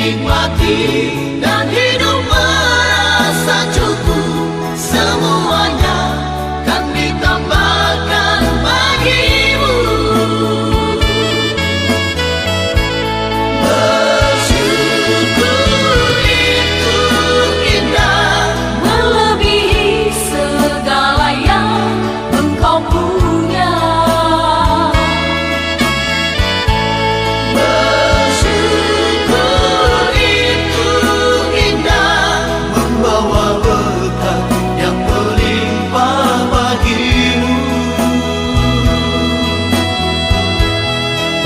nikmati dan hidup merasa cukup. Semuanya kan ditambahkan bagimu. Bersyukur itu indah, melebihi segala yang engkau punya. bersyukur itu indah, membawa berkat yang melimpah bagimu.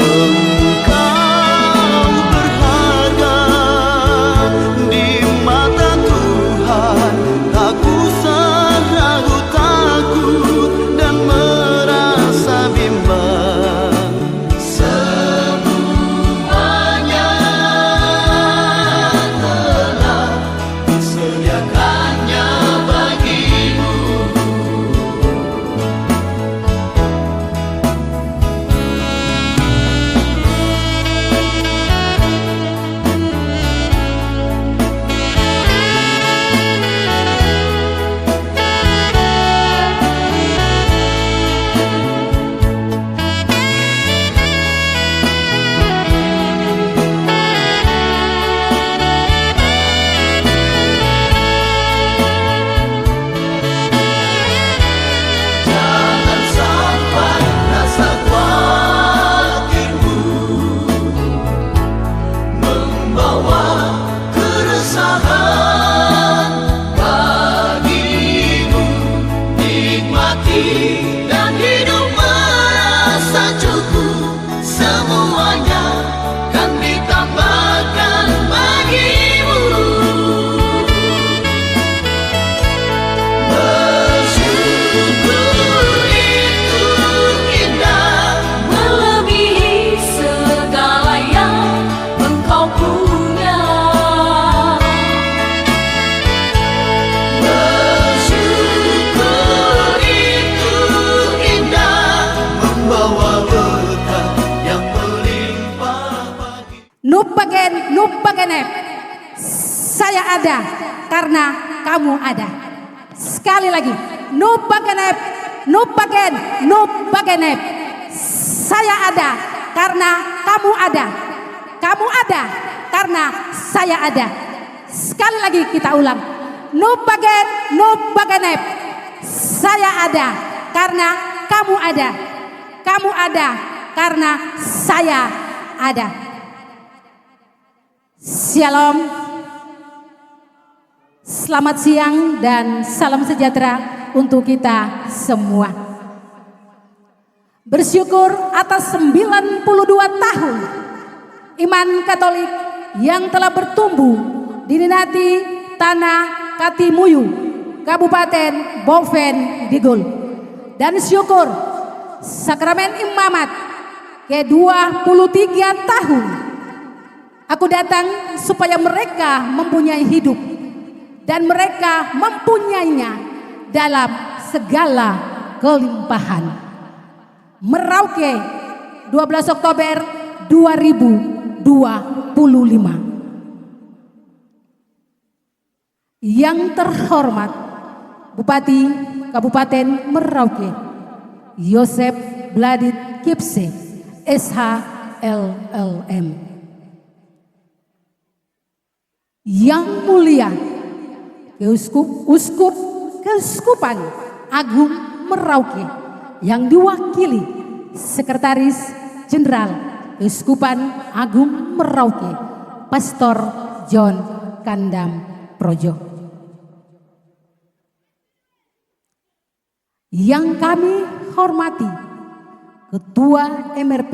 Engkau berharga di mata Tuhan, tak usah ragu takut dan merasa bimbang. Semuanya telah disediakannya bagimu. Jangan sampai rasa khawatirmu membawa keresahan bagimu. Nikmati dan hidup merasa cukup. Semuanya kan ditambahkan bagimu. Bersyukur itu indah, Melebihi segala yang engkau punya. bersyukur itu indah, membawa berkat yang melimpah bagi. Nupagenep. Saya ada karena kamu ada. Sekali lagi, Nupagenep. Saya ada karena kamu ada. Kamu ada karena saya ada. Sekali lagi kita ulang. Nupagenep. Saya ada karena kamu ada. Kamu ada karena saya ada. Shalom. Selamat siang dan salam sejahtera untuk kita semua. Bersyukur atas 92 tahun iman Katolik yang telah bertumbuh di Ninati, Tanah Katimuyu, Kabupaten Boven Digul. Dan syukur sakramen imamat ke-23 tahun. Aku datang supaya mereka mempunyai hidup dan mereka mempunyainya dalam segala kelimpahan. Merauke 12 Oktober 2025. Yang terhormat Bupati Kabupaten Merauke Yosep Bladit Kipse SH LLM. Yang mulia Keuskupan Agung Merauke yang diwakili Sekretaris Jenderal Keuskupan Agung Merauke Pastor John Kandam Projo. Yang kami hormati Ketua MRP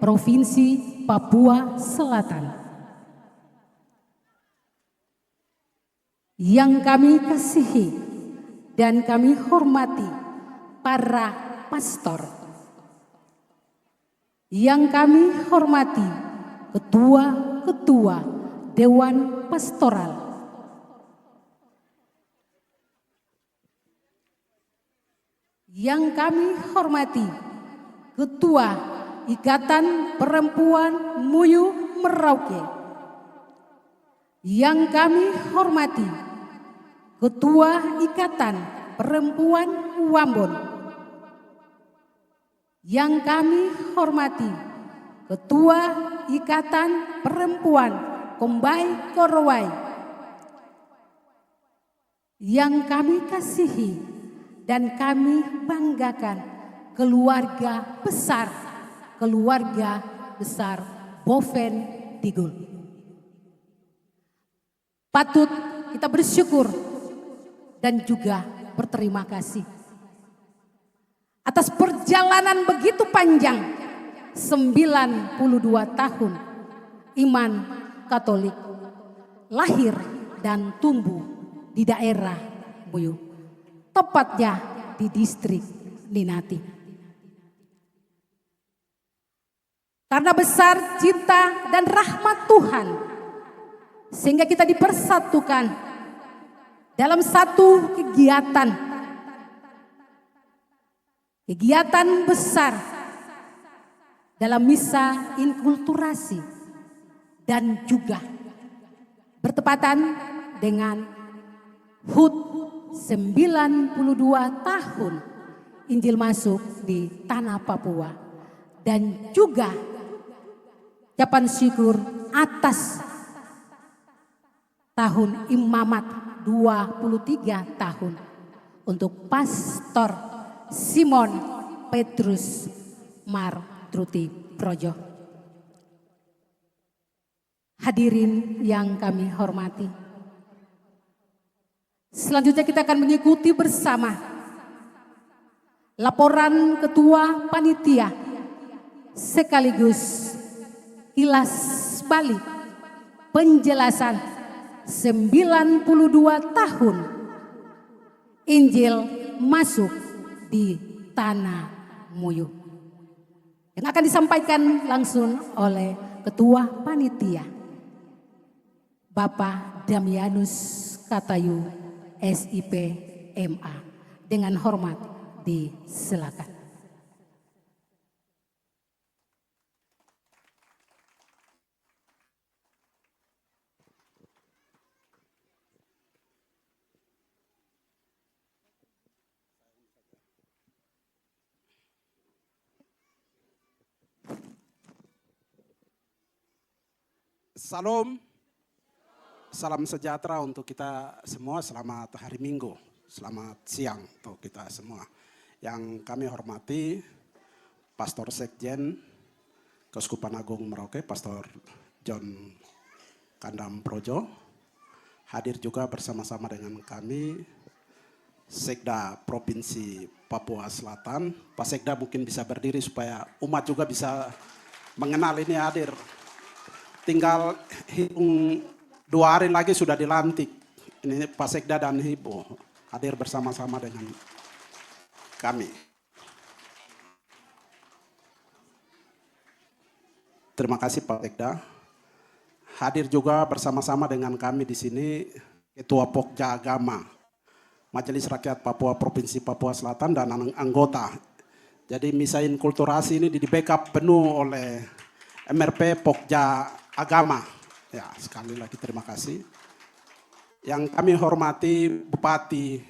Provinsi Papua Selatan. Yang kami kasihi dan kami hormati para pastor. Yang kami hormati ketua-ketua Dewan Pastoral. Yang kami hormati Ketua Ikatan Perempuan Muyu Merauke, yang kami hormati Ketua Ikatan Perempuan Wambon, yang kami hormati Ketua Ikatan Perempuan Kombai Korowai, yang kami kasihi dan kami banggakan keluarga besar Boven Digul. Patut kita bersyukur dan juga berterima kasih atas perjalanan begitu panjang 92 tahun iman Katolik lahir dan tumbuh di daerah Buyu, tepatnya di distrik Linati. Karena besar cinta dan rahmat Tuhan, sehingga kita dipersatukan dalam satu kegiatan besar dalam misa inkulturasi, dan juga bertepatan dengan HUT 92 tahun Injil masuk di tanah Papua, dan juga ucapan syukur atas tahun imamat 23 tahun untuk Pastor Simon Petrus Martruti Projo. Hadirin yang kami hormati, selanjutnya kita akan mengikuti bersama laporan Ketua Panitia sekaligus kilas balik penjelasan 92 tahun Injil masuk di Tanah Muyu, yang akan disampaikan langsung oleh Ketua Panitia Bapak Damianus Katayu SIP MA. Dengan hormat disilakan. Salam, salam sejahtera untuk kita semua. Selamat hari Minggu, selamat siang untuk kita semua. Yang kami hormati Pastor Sekjen Keuskupan Agung Merauke, Pastor John Kandam Projo. Hadir juga bersama-sama dengan kami Sekda Provinsi Papua Selatan. Pak Sekda mungkin bisa berdiri supaya umat juga bisa mengenal ini hadir. Tinggal hitung 2 hari lagi sudah dilantik. Ini Pak Sekda dan Ibu hadir bersama-sama dengan kami. Terima kasih Pak Sekda. Hadir juga bersama-sama dengan kami di sini Ketua Pokja Agama Majelis Rakyat Papua Provinsi Papua Selatan dan anggota. Jadi misa inkulturasi ini di backup penuh oleh MRP Pokja Agama. Ya, sekali lagi terima kasih. Yang kami hormati Bupati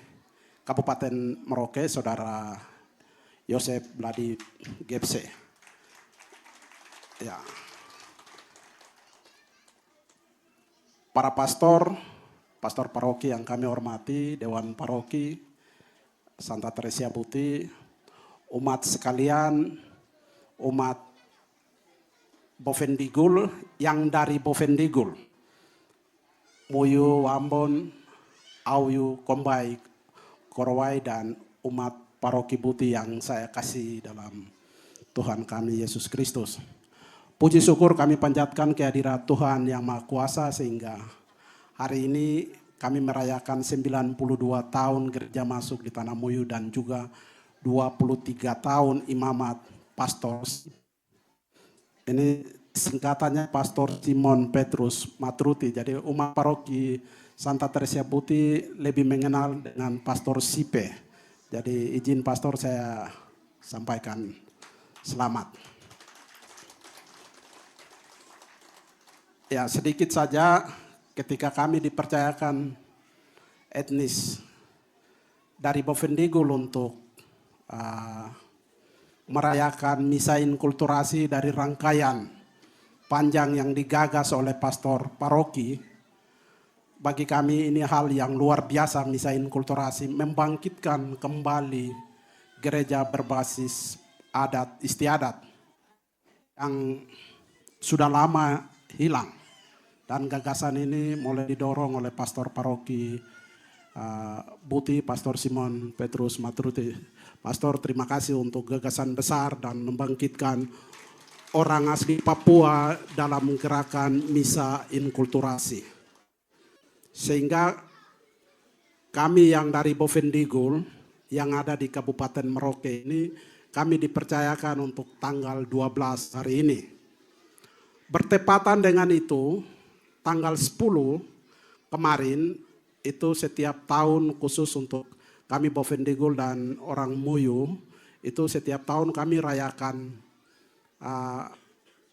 Kabupaten Merauke, Saudara Yosef Bladi Gepse. Ya. Para pastor paroki yang kami hormati, Dewan Paroki, Santa Teresia Putih, umat sekalian, umat Boven Digul yang dari Boven Digul, Muyu, Wambon, Auyu, Kombai, Korowai, dan umat paroki Buti yang saya kasih dalam Tuhan kami Yesus Kristus. Puji syukur kami panjatkan kehadirat Tuhan yang Maha Kuasa sehingga hari ini kami merayakan 92 tahun gereja masuk di Tanah Muyu dan juga 23 tahun imamat pastor. Ini singkatannya Pastor Simon Petrus Matruti. Jadi umat paroki Santa Teresia Putih lebih mengenal dengan Pastor Sipe. Jadi izin pastor saya sampaikan selamat. Ya sedikit saja ketika kami dipercayakan etnis dari Bovendigul untuk merayakan misa inkulturasi dari rangkaian panjang yang digagas oleh pastor paroki. Bagi kami ini hal yang luar biasa, misa inkulturasi membangkitkan kembali gereja berbasis adat istiadat yang sudah lama hilang. Dan gagasan ini mulai didorong oleh pastor paroki Buti, Pastor Simon Petrus Matruti. Pastor, terima kasih untuk gagasan besar dan membangkitkan orang asli Papua dalam gerakan misa inkulturasi. Sehingga kami yang dari Bovendigul yang ada di Kabupaten Merauke ini, kami dipercayakan untuk tanggal 12 hari ini. Bertepatan dengan itu, tanggal 10 kemarin, itu setiap tahun khusus untuk kami Bovendigul dan orang Muyu, itu setiap tahun kami rayakan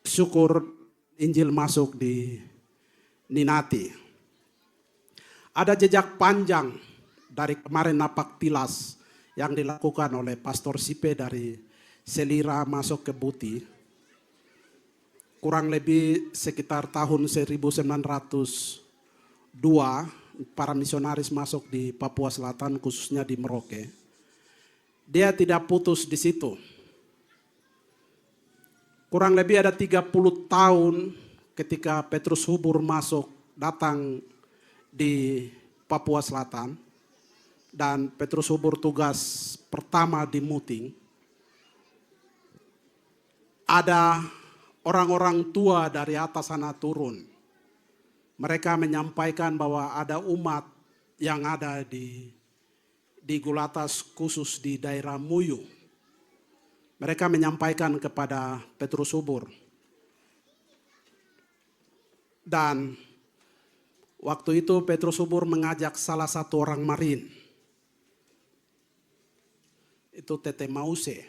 syukur Injil masuk di Ninati. Ada jejak panjang dari kemarin napak tilas yang dilakukan oleh Pastor Sipe dari Selira masuk ke Buti. Kurang lebih sekitar tahun 1902, para misionaris masuk di Papua Selatan, khususnya di Merauke. Dia tidak putus di situ. Kurang lebih ada 30 tahun ketika Petrus Hubur datang di Papua Selatan. Dan Petrus Hubur tugas pertama di Muting. Ada orang-orang tua dari atas sana turun. Mereka menyampaikan bahwa ada umat yang ada di Gulatas khusus di daerah Muyu. Mereka menyampaikan kepada Petrus Hubur. Dan waktu itu Petrus Hubur mengajak salah satu orang Marin. Itu Tete Mause.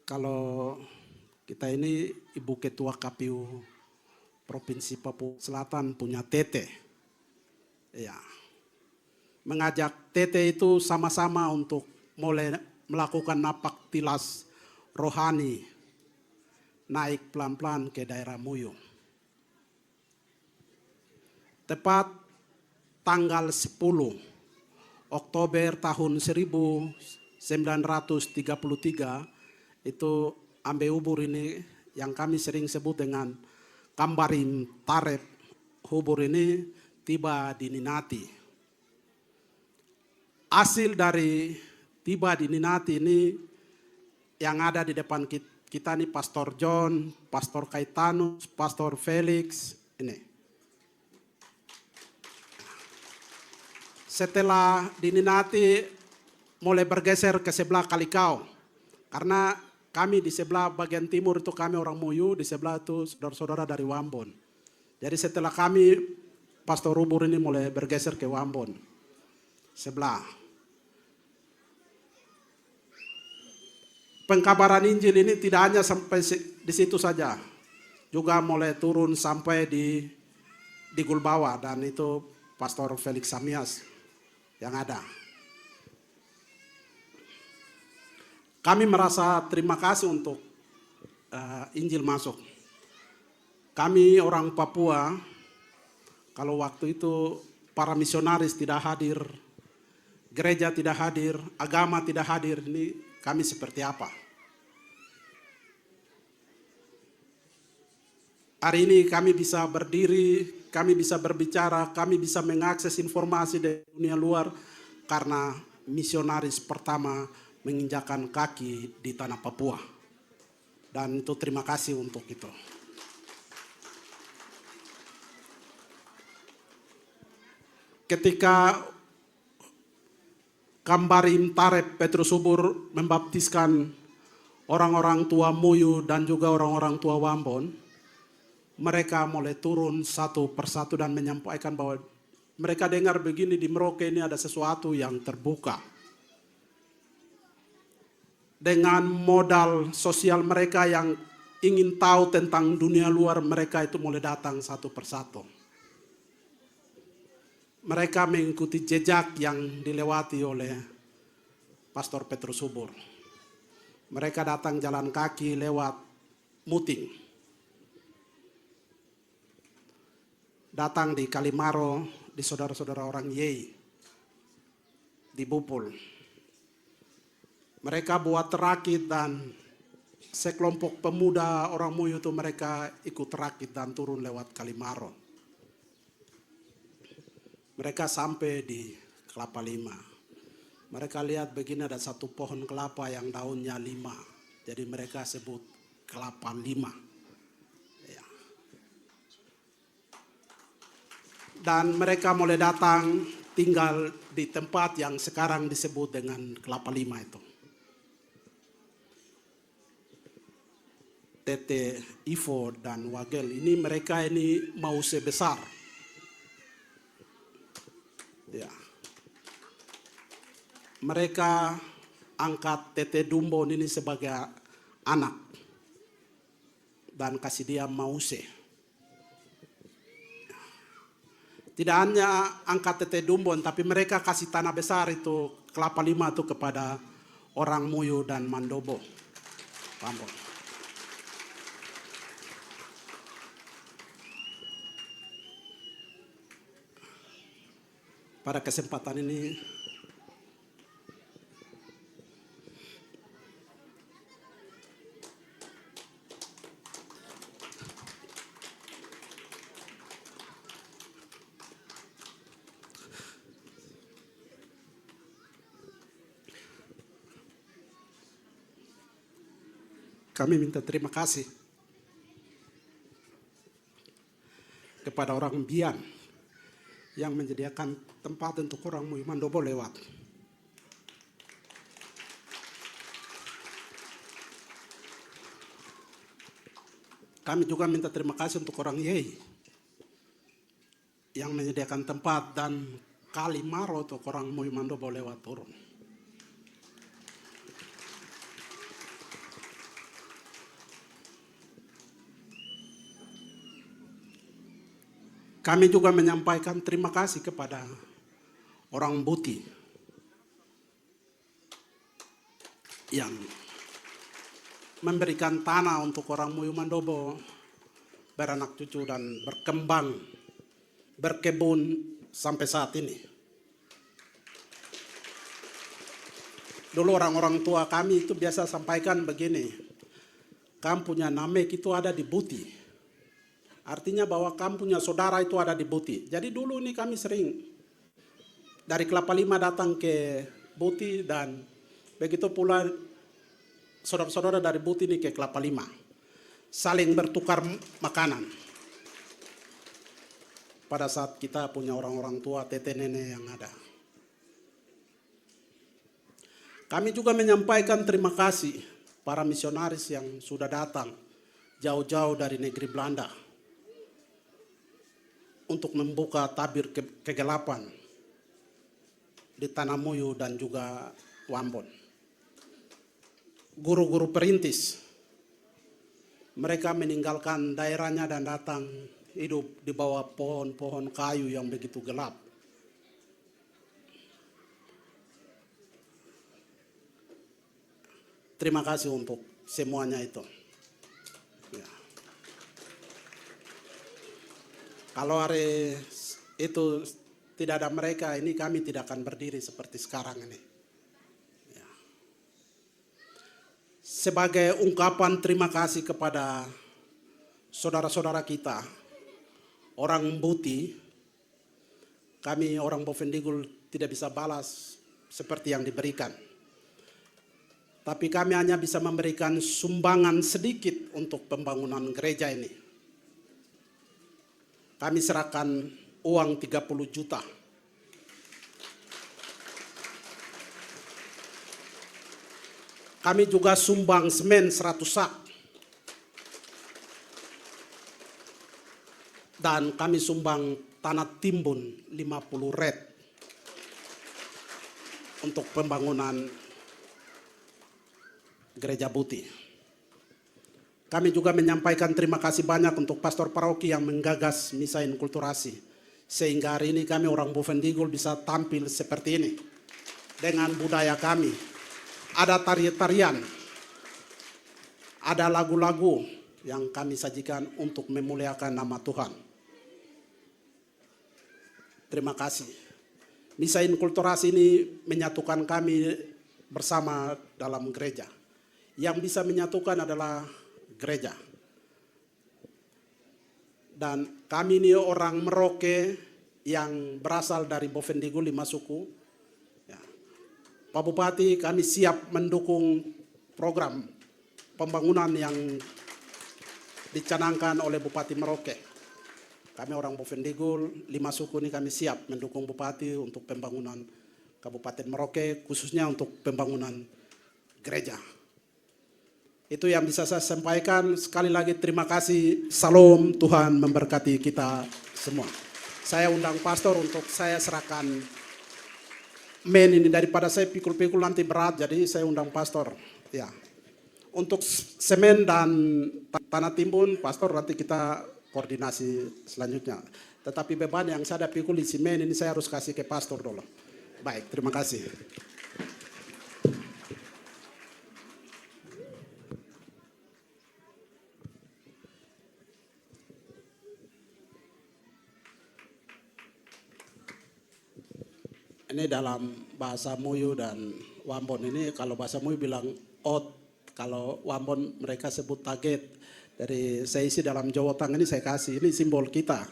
Kalau kita ini ibu ketua KPU Provinsi Papua Selatan punya Tete. Ya. Mengajak Tete itu sama-sama untuk mulai melakukan napak tilas rohani. Naik pelan-pelan ke daerah Muyu. Tepat tanggal 10 Oktober tahun 1933, itu Ambe Hubur ini yang kami sering sebut dengan Kambarim Tarep Hubur ini tiba di Ninati. Hasil dari tiba di Ninati ini yang ada di depan kita nih Pastor John, Pastor Kaitanus, Pastor Felix ini. Setelah di Ninati mulai bergeser ke sebelah Kalikau. Karena kami di sebelah bagian timur itu kami orang Muyu, di sebelah itu saudara-saudara dari Wambon. Jadi setelah kami, Pastor Hubur ini mulai bergeser ke Wambon. Sebelah. Pengkabaran Injil ini tidak hanya sampai di situ saja. Juga mulai turun sampai di Gulbawa, dan itu Pastor Felix Samias yang ada. Kami merasa terima kasih untuk Injil masuk. Kami orang Papua, kalau waktu itu para misionaris tidak hadir, gereja tidak hadir, agama tidak hadir, ini kami seperti apa? Hari ini kami bisa berdiri, kami bisa berbicara, kami bisa mengakses informasi dari dunia luar karena misionaris pertama menginjakan kaki di tanah Papua. Dan itu terima kasih untuk itu. Ketika Kambarim Tarep Petrus Hubur membaptiskan orang-orang tua Muyu dan juga orang-orang tua Wambon, mereka mulai turun satu persatu dan menyampaikan bahwa mereka dengar begini di Merauke ini ada sesuatu yang terbuka. Dengan modal sosial mereka yang ingin tahu tentang dunia luar, mereka itu mulai datang satu persatu. Mereka mengikuti jejak yang dilewati oleh Pastor Petrus Subur. Mereka datang jalan kaki lewat Muting. Datang di Kalimaro, di saudara-saudara orang Yei, di Bupul. Mereka buat terakit dan sekelompok pemuda orang Muyu itu mereka ikut terakit dan turun lewat Kalimaro. Mereka sampai di Kelapa Lima. Mereka lihat begini ada satu pohon kelapa yang daunnya 5. Jadi mereka sebut Kelapa 5. Ya. Dan mereka mulai datang tinggal di tempat yang sekarang disebut dengan Kelapa 5 itu. Tete, Ivo, dan Wagel ini mereka ini mau sebesar. Ya. Mereka angkat Tete Dumbon ini sebagai anak dan kasih dia Mause. Tidak hanya angkat Tete Dumbon, tapi mereka kasih tanah besar itu Kelapa 5 itu kepada orang Muyu dan Mandobo. Pambon. Pada kesempatan ini kami minta terima kasih kepada orang Bian yang menyediakan tempat untuk orang Muyu Mandobo lewat. Kami juga minta terima kasih untuk orang Yei yang menyediakan tempat dan Kalimaro untuk orang Muyu Mandobo lewat turun. Kami juga menyampaikan terima kasih kepada orang Buti yang memberikan tanah untuk orang Muyu Mandobo beranak cucu dan berkembang, berkebun sampai saat ini. Dulu orang-orang tua kami itu biasa sampaikan begini, kampungnya Namek itu ada di Buti. Artinya bahwa kampungnya saudara itu ada di Buti. Jadi dulu ini kami sering dari Kelapa 5 datang ke Buti dan begitu pula saudara-saudara dari Buti ini ke Kelapa 5. Saling bertukar makanan. Pada saat kita punya orang-orang tua, tete nenek yang ada. Kami juga menyampaikan terima kasih para misionaris yang sudah datang jauh-jauh dari negeri Belanda untuk membuka tabir kegelapan di Tanah Muyu dan juga Wambon. Guru-guru perintis, mereka meninggalkan daerahnya dan datang hidup di bawah pohon-pohon kayu yang begitu gelap. Terima kasih untuk semuanya itu. Ya. Kalau hari itu tidak ada mereka, ini kami tidak akan berdiri seperti sekarang ini. Ya. Sebagai ungkapan terima kasih kepada saudara-saudara kita, orang Buti, kami orang Bovendigul tidak bisa balas seperti yang diberikan. Tapi kami hanya bisa memberikan sumbangan sedikit untuk pembangunan gereja ini. Kami serahkan uang 30 juta. Kami juga sumbang semen 100 sak. Dan kami sumbang tanah timbun 50 red. Untuk pembangunan Gereja Buti. Kami juga menyampaikan terima kasih banyak untuk pastor paroki yang menggagas misa inkulturasi. Sehingga hari ini kami orang Bovendigul bisa tampil seperti ini. Dengan budaya kami. Ada tarian-tarian. Ada lagu-lagu yang kami sajikan untuk memuliakan nama Tuhan. Terima kasih. Misa inkulturasi ini menyatukan kami bersama dalam gereja. Yang bisa menyatukan adalah gereja. Dan kami ini orang Merauke yang berasal dari Bovendigul 5 suku. Ya. Pak Bupati, kami siap mendukung program pembangunan yang dicanangkan oleh Bupati Merauke. Kami orang Bovendigul 5 suku ini kami siap mendukung Bupati untuk pembangunan Kabupaten Merauke, khususnya untuk pembangunan gereja. Itu yang bisa saya sampaikan. Sekali lagi terima kasih. Salam, Tuhan memberkati kita semua. Saya undang pastor untuk saya serahkan ini, daripada saya pikul-pikul nanti berat, jadi saya undang pastor. Ya. Untuk semen dan tanah timbun, pastor nanti kita koordinasi selanjutnya. Tetapi beban yang saya ada pikul di semen ini saya harus kasih ke pastor dulu. Baik, terima kasih. Ini dalam bahasa Muyu dan Wambon ini, kalau bahasa Muyu bilang ot, kalau Wambon mereka sebut target. Dari saya isi dalam Jawa Tengah ini saya kasih, ini simbol kita.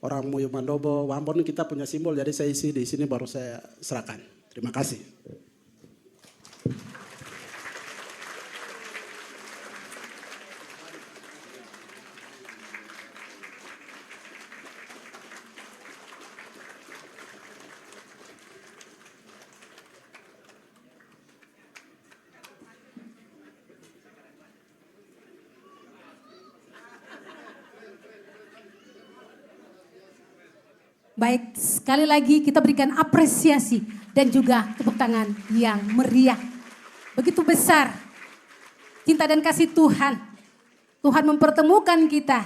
Orang Muyu Mandobo, Wambon kita punya simbol, jadi saya isi di sini baru saya serahkan. Terima kasih. Baik, sekali lagi kita berikan apresiasi dan juga tepuk tangan yang meriah. Begitu besar cinta dan kasih Tuhan. Tuhan mempertemukan kita,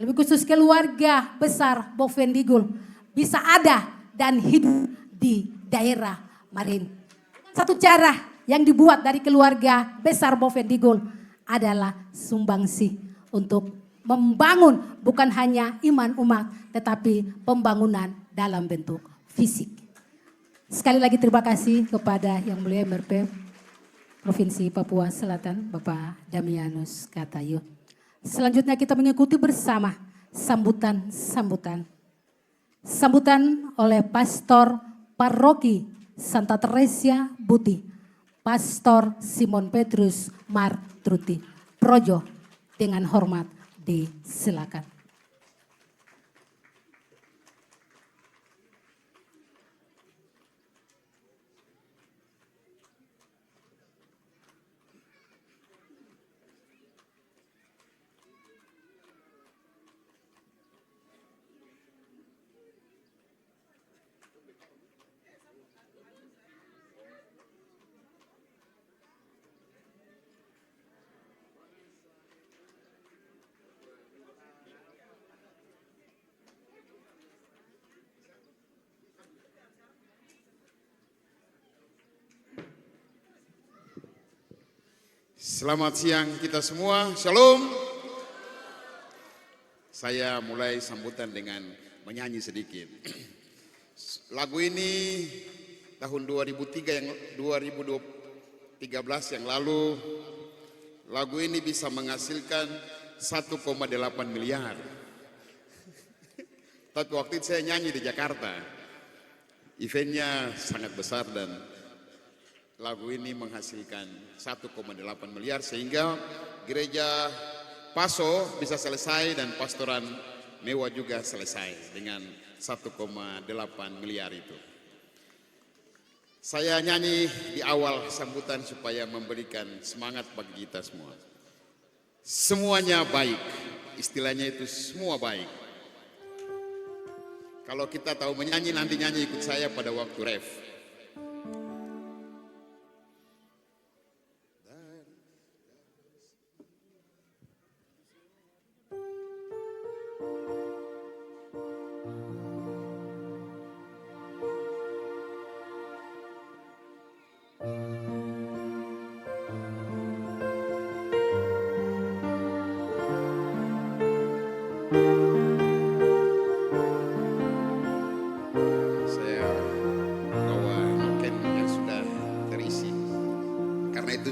lebih khusus keluarga besar Bovendigul, bisa ada dan hidup di daerah Marin. Satu cara yang dibuat dari keluarga besar Bovendigul adalah sumbangsi untuk membangun bukan hanya iman umat, tetapi pembangunan dalam bentuk fisik. Sekali lagi terima kasih kepada Yang Mulia MRP Provinsi Papua Selatan, Bapak Damianus Katayu. Selanjutnya kita mengikuti bersama sambutan oleh Pastor Paroki Santa Teresia Buti, Pastor Simon Petrus Martruti Projo. Dengan hormat disilakan. Selamat siang kita semua, shalom. Saya mulai sambutan dengan menyanyi sedikit. Lagu ini tahun 2013 yang lalu, lagu ini bisa menghasilkan 1,8 miliar. Tapi waktu itu saya nyanyi di Jakarta, eventnya sangat besar dan lagu ini menghasilkan 1,8 miliar sehingga gereja Paso bisa selesai dan pastoran Mewah juga selesai dengan 1,8 miliar itu. Saya nyanyi di awal sambutan supaya memberikan semangat bagi kita semua. Semuanya baik, istilahnya itu semua baik. Kalau kita tahu menyanyi nanti nyanyi ikut saya pada waktu ref.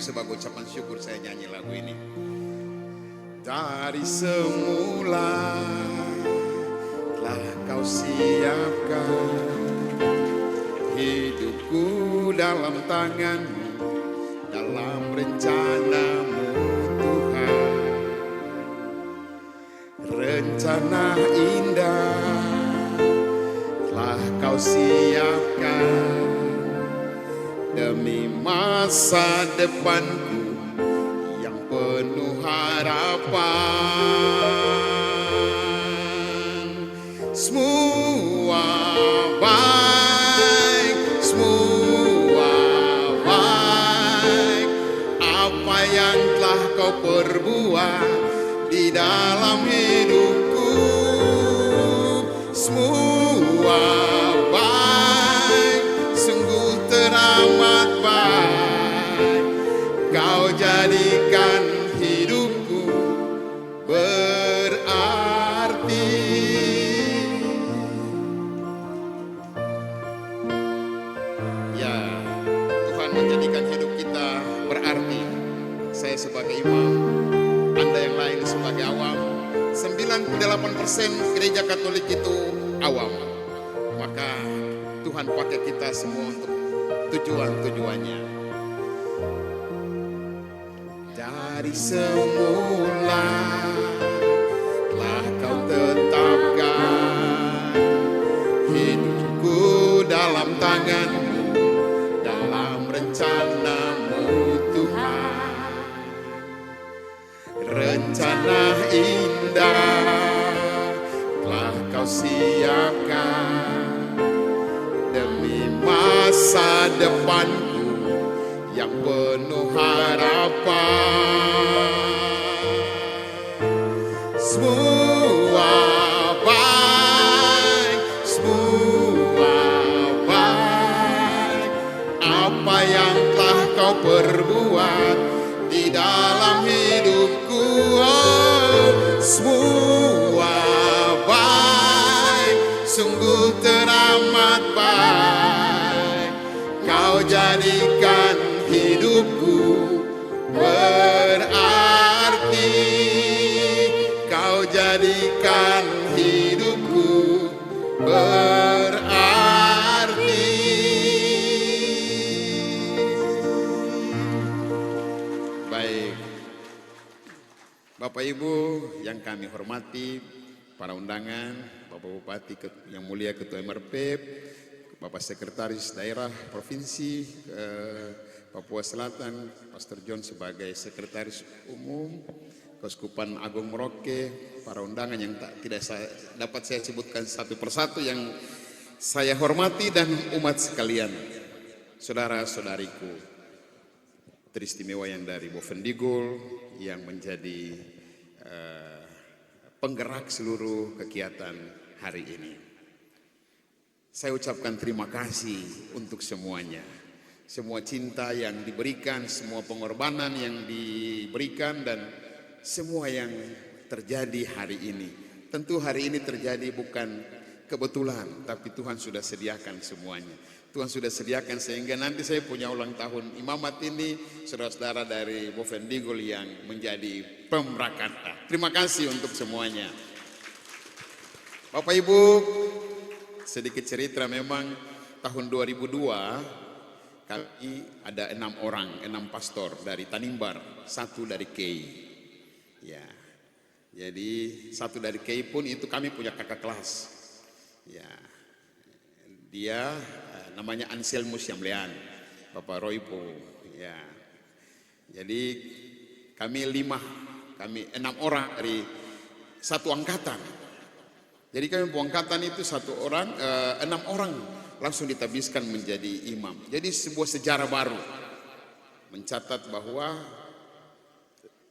sebagai ucapan syukur saya nyanyi lagu ini. Dari semula telah kau siapkan hidupku dalam tanganmu, dalam rencanamu Tuhan. Rencana indah telah kau siapkan demi masa depanku yang penuh harapan. Semua baik, semua baik, apa yang telah kau perbuat di dalam hidupku. Semua baik, sungguh teramat baik, kau jadikan hidupku berarti. Ya, Tuhan menjadikan hidup kita berarti. Saya sebagai imam, Anda yang lain sebagai awam. 98% gereja Katolik itu awam. Maka Tuhan pakai kita semua untuk tujuan-tujuannya. Dari semula telah kau tetapkan hidupku dalam tanganmu, dalam rencanamu Tuhan. Rencana indah telah kau siapkan demi masa depanku yang penuh harapan. Semua baik, semua baik, apa yang telah kau perbuat di dalam hidupku. Oh, semua baik, sungguh teramat baik, kau jadikan hidupku berarti. Kau jadikan hidupku berarti. Baik, Bapak Ibu yang kami hormati, para undangan, Bapak Bupati yang mulia, Ketua MRP, Bapak Sekretaris Daerah Provinsi Papua Selatan, Pastor John sebagai Sekretaris Umum, Keuskupan Agung Merauke, para undangan yang tidak dapat saya sebutkan satu persatu yang saya hormati, dan umat sekalian, saudara-saudariku teristimewa yang dari Bovendigul yang menjadi penggerak seluruh kegiatan hari ini. Saya ucapkan terima kasih untuk semuanya. Semua cinta yang diberikan, semua pengorbanan yang diberikan, dan semua yang terjadi hari ini. Tentu hari ini terjadi bukan kebetulan, tapi Tuhan sudah sediakan semuanya. Tuhan sudah sediakan sehingga nanti saya punya ulang tahun imamat ini, saudara-saudara dari Bovendigul yang menjadi pemrakata. Terima kasih untuk semuanya. Bapak Ibu, sedikit cerita, memang tahun 2002 kami ada 6 orang, 6 pastor dari Tanimbar, 1 dari Kei. Ya, jadi 1 dari Kei pun itu kami punya kakak kelas. Ya, dia namanya Anselmus Yamlean, Bapak Roypo. Ya, jadi kami 6 orang dari 1 angkatan. Jadi kami angkatan itu 1 orang, 6 orang langsung ditabiskan menjadi imam. Jadi sebuah sejarah baru mencatat bahwa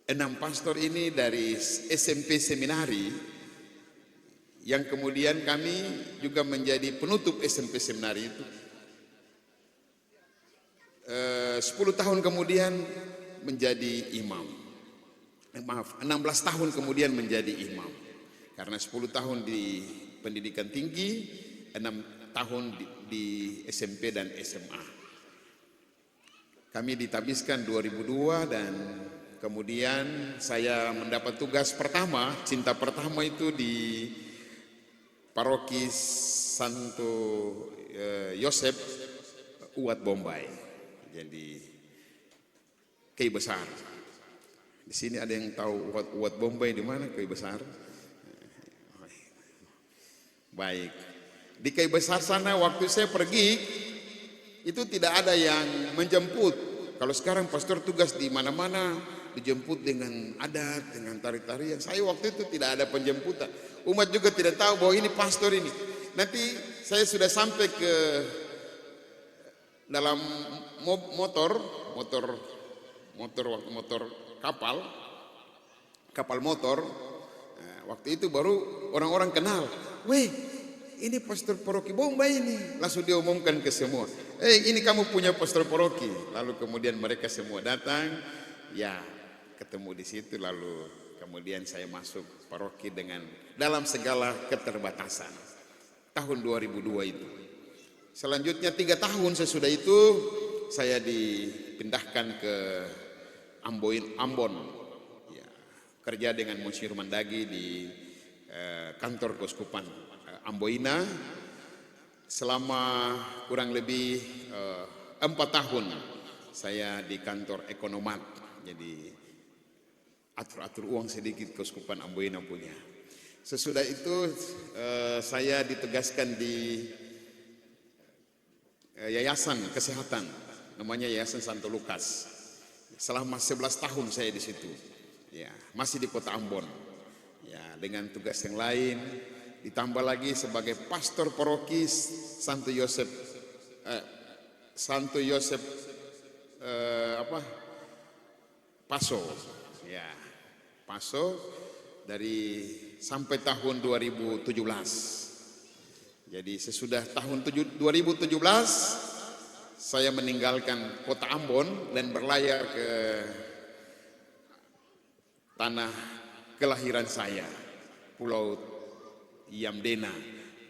6 pastor ini dari SMP seminari, yang kemudian kami juga menjadi penutup SMP seminari itu. 10 tahun kemudian menjadi imam. 16 tahun kemudian menjadi imam. Karena 10 tahun di pendidikan tinggi, 6 tahun di SMP dan SMA. kami ditabiskan 2002 dan kemudian saya mendapat tugas pertama, cinta pertama itu di Paroki Santo Yosep Uwat Bombay. Jadi Kei Besar. Di sini ada yang tahu Uwat Bombay di mana Kei Besar? Baik. Di Kei Besar sana waktu saya pergi itu tidak ada yang menjemput. Kalau sekarang pastor tugas di mana-mana dijemput dengan adat, dengan tari-tarian. Saya waktu itu tidak ada penjemputan. Umat juga tidak tahu bahwa ini pastor ini. Nanti saya sudah sampai ke dalam motor kapal motor. Nah, waktu itu baru orang-orang kenal. Weh, ini pastor paroki Bombay ini. Langsung diumumkan ke semua. Ini kamu punya pastor paroki. Lalu kemudian mereka semua datang. Ya, ketemu di situ. Lalu kemudian saya masuk paroki dengan dalam segala keterbatasan. Tahun 2002 itu. Selanjutnya 3 tahun sesudah itu saya dipindahkan ke Ambon. Ya, kerja dengan Monsinyur Mandagi di kantor Keuskupan Amboina selama kurang lebih 4 tahun saya di kantor ekonomat. Jadi atur-atur uang sedikit Keuskupan Amboina punya. Sesudah itu saya ditugaskan di Yayasan Kesehatan, namanya Yayasan Santo Lukas. Selama 11 tahun saya di situ. Ya, masih di Kota Ambon. Ya, dengan tugas yang lain, ditambah lagi sebagai pastor paroki Santo Yosep Paso. Ya, Paso dari sampai tahun 2017. Jadi sesudah tahun 2017 saya meninggalkan Kota Ambon dan berlayar ke tanah kelahiran saya, Pulau Yamdena,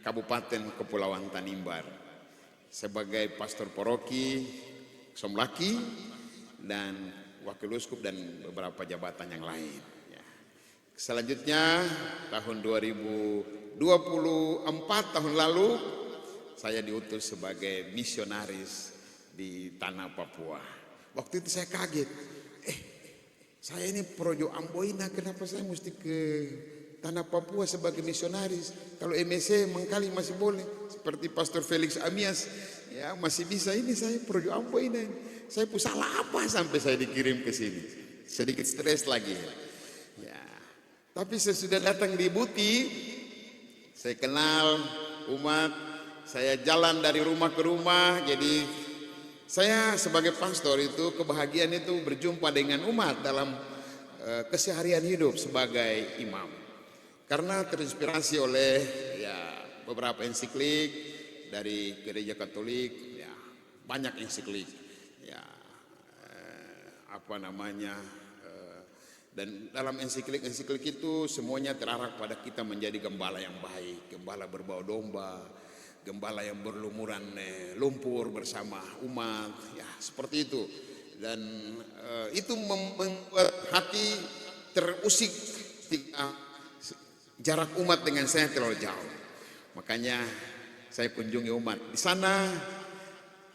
Kabupaten Kepulauan Tanimbar, sebagai pastor paroki Somlaki dan wakil uskup dan beberapa jabatan yang lain. Ya. Selanjutnya tahun 2024 tahun lalu saya diutus sebagai misionaris di tanah Papua. Waktu itu saya kaget. Saya ini Projo Amboina, kenapa saya mesti ke tanah Papua sebagai misionaris? Kalau MSC mengkali masih boleh, seperti Pastor Felix Amias, ya masih bisa. Ini saya Projo Amboina. Saya pun salah apa sampai saya dikirim ke sini? Sedikit stres lagi. Ya. Tapi sesudah datang di Buti, saya kenal umat, saya jalan dari rumah ke rumah. Jadi saya sebagai pastor itu kebahagiaan itu berjumpa dengan umat dalam keseharian hidup sebagai imam. Karena terinspirasi oleh ya beberapa ensiklik dari Gereja Katolik, ya banyak ensiklik, ya dan dalam ensiklik itu semuanya terarah pada kita menjadi gembala yang baik, gembala berbau domba, gembala yang berlumuran lumpur bersama umat, ya seperti itu. Dan itu membuat hati terusik jarak umat dengan saya terlalu jauh. Makanya saya kunjungi umat di sana,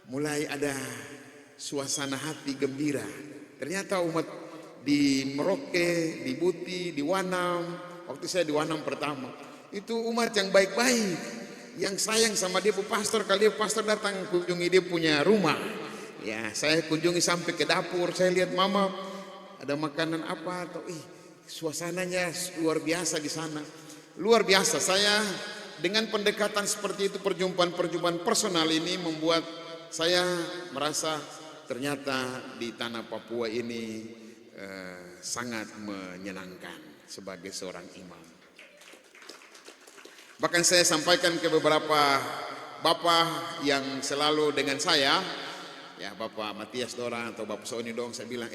mulai ada suasana hati gembira. Ternyata umat di Merauke, di Buti, di Wanam, waktu saya di Wanam pertama, itu umat yang baik-baik, yang sayang sama dia pastor. Kalau dia pastor datang kunjungi dia punya rumah, ya saya kunjungi sampai ke dapur, saya lihat mama ada makanan apa atau suasananya luar biasa di sana, luar biasa. Saya dengan pendekatan seperti itu, perjumpaan personal ini membuat saya merasa ternyata di tanah Papua ini sangat menyenangkan sebagai seorang imam. Bahkan saya sampaikan ke beberapa bapak yang selalu dengan saya, ya Bapak Matias Dorang atau Bapak Soni Dong, saya bilang,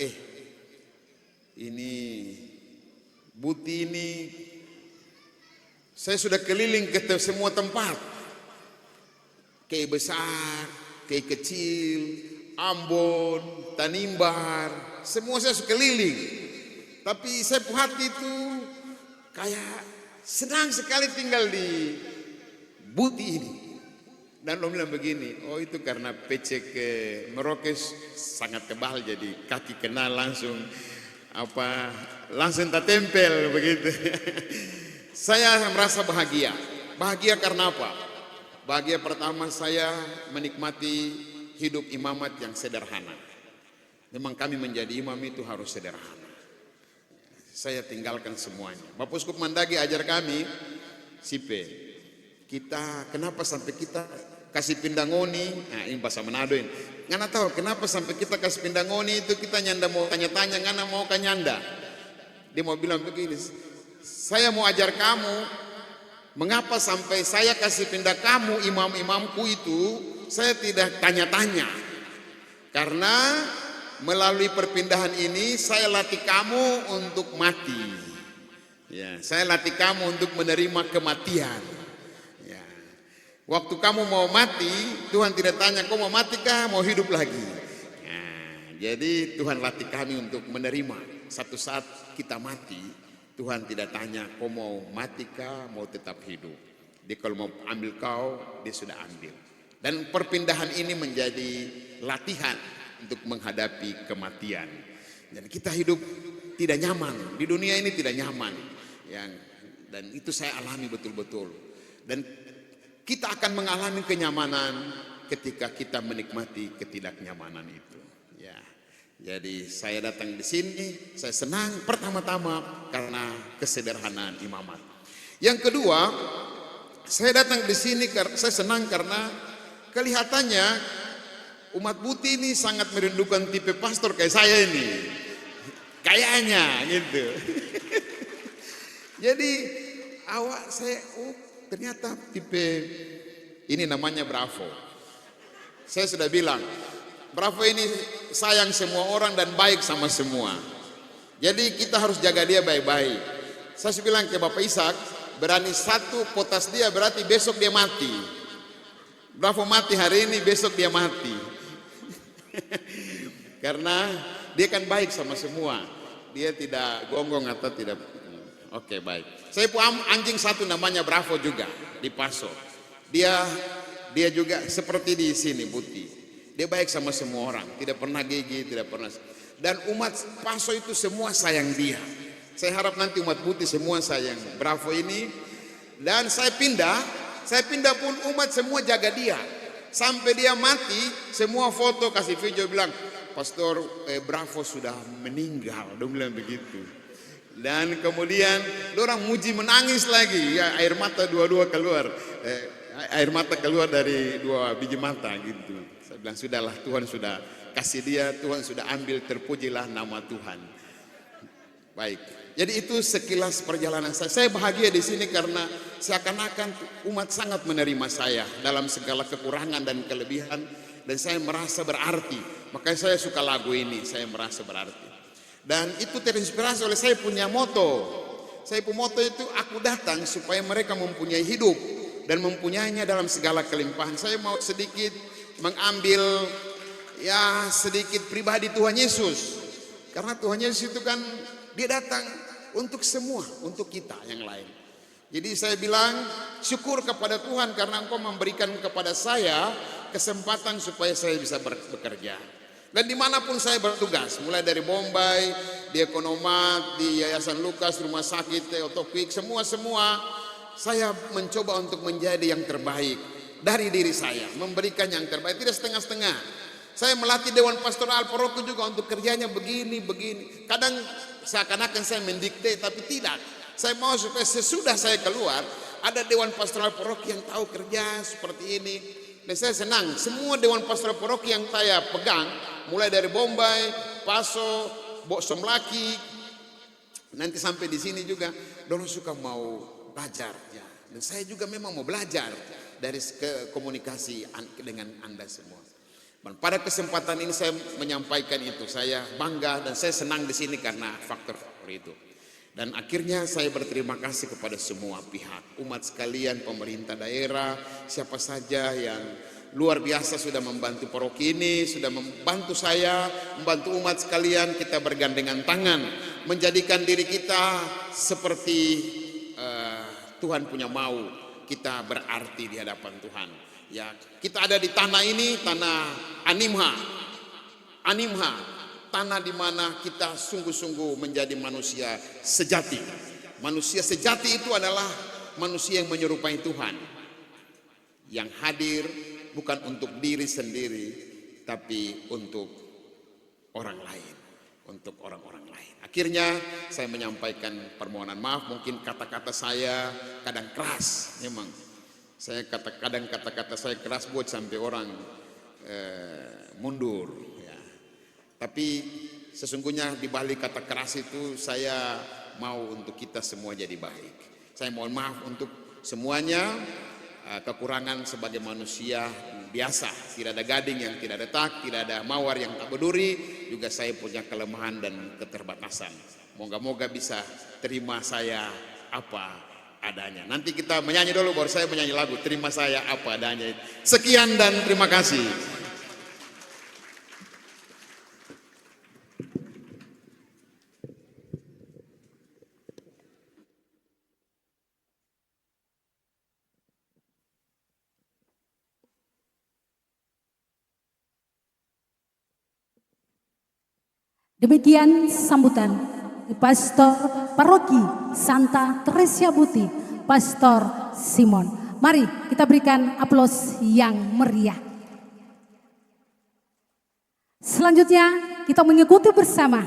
ini Buti ini saya sudah keliling ke semua tempat, Kei besar, Kei kecil, Ambon, Tanimbar, semua saya sekeliling. Tapi saya punya hati itu kayak senang sekali tinggal di Buti ini. Dan lo bilang begini, oh itu karena PC ke Merauke sangat tebal, jadi kaki kena langsung langsung tak tempel begitu. Saya merasa bahagia. Bahagia karena apa? Bahagia pertama, saya menikmati hidup imamat yang sederhana. Memang kami menjadi imam itu harus sederhana. Saya tinggalkan semuanya. Bapak Uskup Mandagi ajar kami, Sipe, kita kenapa sampai kita kasih pindangoni, nah ini bahasa Manado ini. Ngana tahu kenapa sampai kita kasih pindangoni itu, kita nyanda mau tanya-tanya, ngana mau kan nyanda. Dia mau bilang begini, saya mau ajar kamu, mengapa sampai saya kasih pindah kamu imam-imamku itu, saya tidak tanya-tanya. Karena melalui perpindahan ini saya latih kamu untuk mati. Ya, saya latih kamu untuk menerima kematian. Ya. Waktu kamu mau mati, Tuhan tidak tanya kau mau mati kah, mau hidup lagi. Nah, jadi Tuhan latih kami untuk menerima. Satu saat kita mati, Tuhan tidak tanya kau mau mati kah, mau tetap hidup. Dia kalau mau ambil kau, dia sudah ambil. Dan perpindahan ini menjadi latihan untuk menghadapi kematian. Dan kita hidup tidak nyaman, di dunia ini tidak nyaman. Dan itu saya alami betul-betul. Dan kita akan mengalami kenyamanan ketika kita menikmati ketidaknyamanan itu. Ya. Jadi saya datang di sini, saya senang pertama-tama karena kesederhanaan imamat. Yang kedua, saya datang di sini saya senang karena kelihatannya umat Buti ini sangat merindukan tipe pastor kayak saya ini. Kayaknya gitu. Jadi saya ternyata tipe ini namanya Bravo. Saya sudah bilang, Bravo ini sayang semua orang dan baik sama semua. Jadi kita harus jaga dia baik-baik. Saya bilang ke Bapak Ishak, berani satu potas dia berarti besok dia mati. Bravo mati hari ini, besok dia mati. Karena dia kan baik sama semua. Dia tidak gonggong atau tidak. Oke, baik. Saya punya anjing satu namanya Bravo juga di Paso. Dia juga seperti di sini Buti. Dia baik sama semua orang, tidak pernah gigi, tidak pernah. Dan umat Paso itu semua sayang dia. Saya harap nanti umat Buti semua sayang Bravo ini. Dan saya pindah pun umat semua jaga dia. Sampai dia mati, semua foto kasih video bilang, Pastor Bravo sudah meninggal. Dia bilang begitu. Dan kemudian orang muji menangis lagi, ya air mata dua-dua keluar, air mata keluar dari dua biji mata gitu. Saya bilang sudahlah, Tuhan sudah kasih dia, Tuhan sudah ambil, terpujilah nama Tuhan. Baik, jadi itu sekilas perjalanan saya. Saya bahagia di sini karena seakan-akan umat sangat menerima saya dalam segala kekurangan dan kelebihan, dan saya merasa berarti. Makanya saya suka lagu ini, saya merasa berarti. Dan itu terinspirasi oleh saya punya moto. Saya punya moto itu, aku datang supaya mereka mempunyai hidup dan mempunyainya dalam segala kelimpahan. Saya mau sedikit mengambil sedikit pribadi Tuhan Yesus. Karena Tuhan Yesus itu kan dia datang untuk semua, untuk kita yang lain. Jadi saya bilang syukur kepada Tuhan karena Engkau memberikan kepada saya kesempatan supaya saya bisa bekerja. Dan dimanapun saya bertugas, mulai dari Bombay, di Ekonomat, di Yayasan Lukas, Rumah Sakit, Teotopik, semua saya mencoba untuk menjadi yang terbaik dari diri saya, memberikan yang terbaik, tidak setengah-setengah. Saya melatih Dewan Pastoral Paroki juga untuk kerjanya begini. Kadang seakan-akan saya mendikte, tapi tidak. Saya mau supaya sesudah saya keluar, ada Dewan Pastoral Paroki yang tahu kerja seperti ini. Dan saya senang, semua Dewan Pastoral Paroki yang saya pegang, mulai dari Bombay, Paso, Somlaki, nanti sampai di sini juga, dorong suka mau belajar. Ya. Dan saya juga memang mau belajar dari komunikasi dengan Anda semua. Dan pada kesempatan ini saya menyampaikan itu, saya bangga dan saya senang di sini karena faktor-faktor itu. Dan akhirnya saya berterima kasih kepada semua pihak, umat sekalian, pemerintah daerah, siapa saja yang luar biasa sudah membantu paroki ini, sudah membantu saya, membantu umat sekalian. Kita bergandengan tangan menjadikan diri kita seperti Tuhan punya mau. Kita berarti di hadapan Tuhan. Ya, kita ada di tanah ini, tanah Animha, tanah di mana kita sungguh-sungguh menjadi manusia sejati. Manusia sejati itu adalah manusia yang menyerupai Tuhan, yang hadir bukan untuk diri sendiri, tapi untuk orang lain, untuk orang-orang lain. Akhirnya saya menyampaikan permohonan maaf, mungkin kata-kata saya kadang keras, memang. Kadang kata-kata saya keras buat sampai orang mundur. Ya. Tapi sesungguhnya di balik kata keras itu saya mau untuk kita semua jadi baik. Saya mohon maaf untuk semuanya, kekurangan sebagai manusia biasa. Tidak ada gading yang tidak retak, tidak ada mawar yang tak berduri. Juga saya punya kelemahan dan keterbatasan. Moga-moga bisa terima saya apa adanya. Nanti kita menyanyi dulu, baru saya menyanyi lagu Terima Saya Apa Adanya. Sekian dan terima kasih. Demikian sambutan Pastor Paroki Santa Teresia Buti, Pastor Simon. Mari kita berikan aplaus yang meriah. Selanjutnya kita mengikuti bersama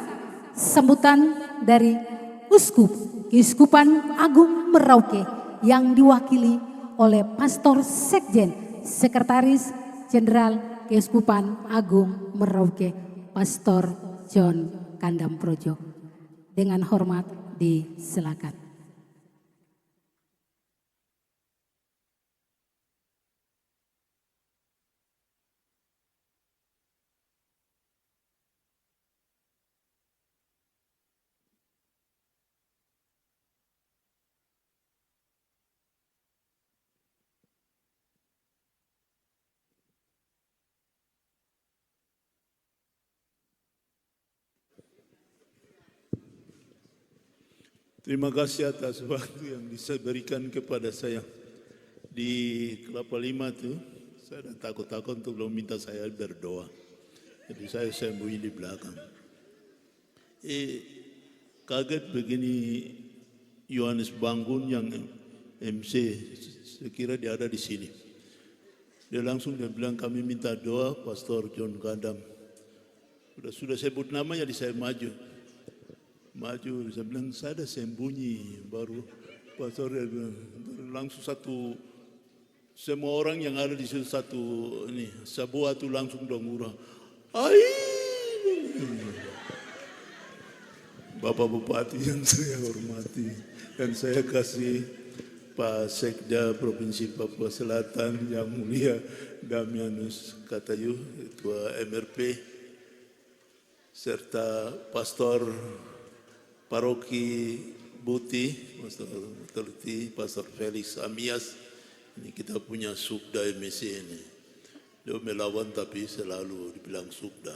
sambutan dari Uskup Keuskupan Agung Merauke yang diwakili oleh Pastor Sekjen Sekretaris Jenderal Keuskupan Agung Merauke, Pastor John Kandam Projo. Dengan hormat disilakan. Terima kasih atas waktu yang diberikan kepada saya. Di Kelapa Lima itu, saya dah takut-takut untuk meminta saya berdoa. Jadi saya sembunyi di belakang. Kaget begini Yohanes Bangun yang MC, saya kira dia ada di sini. Dia langsung bilang kami minta doa Pastor John Kandam. Sudah sebut namanya, jadi saya maju, saya bilang saya ada sembunyi, baru pastor dia bilang, langsung semua orang yang ada di situ sebuah tu langsung dong urah, Bapak Bupati yang saya hormati dan saya kasih Pak Sekda Provinsi Papua Selatan yang mulia Damianus Katayu, Ketua MRP, serta Pastor Paroki Buti, Pastor Felix Amias. Ini kita punya Subda MSC ini. Dia melawan tapi selalu dibilang Subda.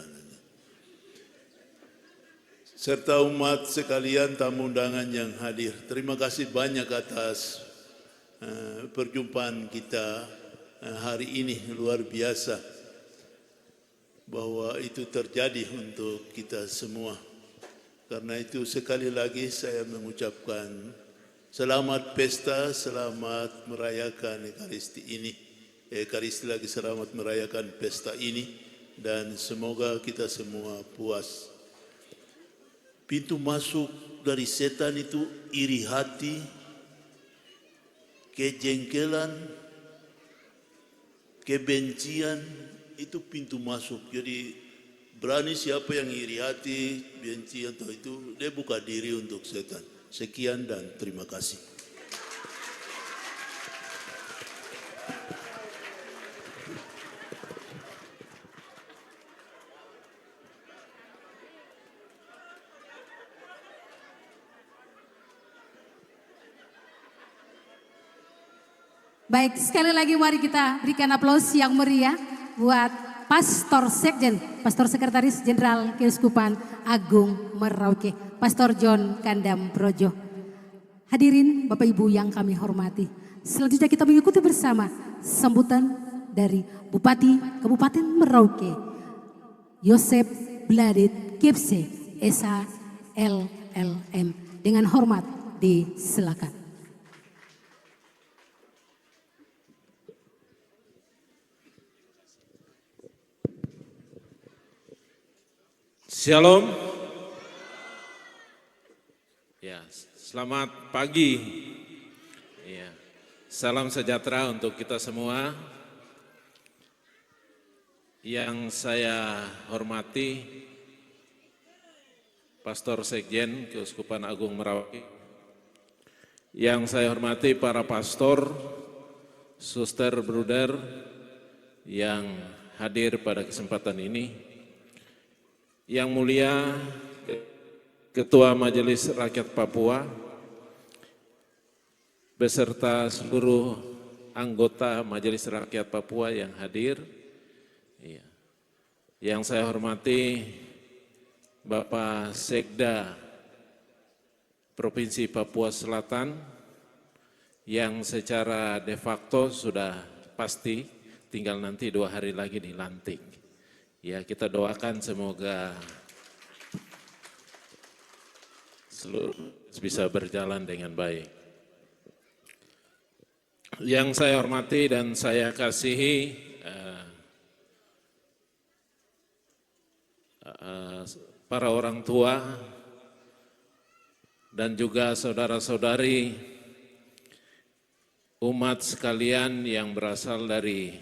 Serta umat sekalian, tamu undangan yang hadir. Terima kasih banyak atas perjumpaan kita hari ini, luar biasa. Bahwa itu terjadi untuk kita semua. Karena itu sekali lagi saya mengucapkan selamat pesta, selamat merayakan Ekaristi ini. Ekaristi lagi selamat merayakan pesta ini dan semoga kita semua puas. Pintu masuk dari setan itu iri hati, kejengkelan, kebencian, itu pintu masuk. Jadi berani siapa yang iri hati, benci atau itu, dia buka diri untuk setan. Sekian dan terima kasih. Baik, sekali lagi mari kita berikan aplaus yang meriah buat Pastor Sekjen, Pastor Sekretaris Jenderal Keuskupan Agung Merauke, Pastor John Kandam Brojo. Hadirin Bapak Ibu yang kami hormati, selanjutnya kita mengikuti bersama sambutan dari Bupati Kabupaten Merauke, Yosep Bladit Kipse, Esa LLM. Dengan hormat disilakan. Shalom. Ya, selamat pagi. Ya, salam sejahtera untuk kita semua. Yang saya hormati Pastor Sekjen Keuskupan Agung Merauke. Yang saya hormati para pastor, suster, bruder yang hadir pada kesempatan ini. Yang mulia Ketua Majelis Rakyat Papua beserta seluruh anggota Majelis Rakyat Papua yang hadir. Yang saya hormati Bapak Sekda Provinsi Papua Selatan yang secara de facto sudah pasti tinggal nanti 2 hari lagi dilantik. Ya, kita doakan semoga seluruh bisa berjalan dengan baik. Yang saya hormati dan saya kasihi para orang tua dan juga saudara-saudari umat sekalian yang berasal dari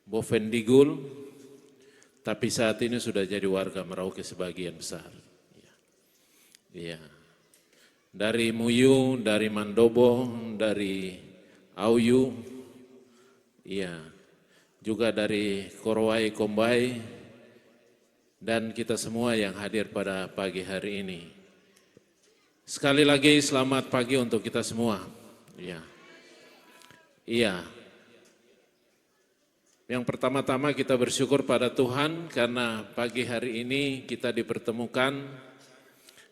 Bovendigul, tapi saat ini sudah jadi warga Merauke sebagian besar. Ya. Dari Muyu, dari Mandobo, dari Auyu, ya, juga dari Korowai Kombai, dan kita semua yang hadir pada pagi hari ini. Sekali lagi selamat pagi untuk kita semua. Ya. Iya. Yang pertama-tama kita bersyukur pada Tuhan karena pagi hari ini kita dipertemukan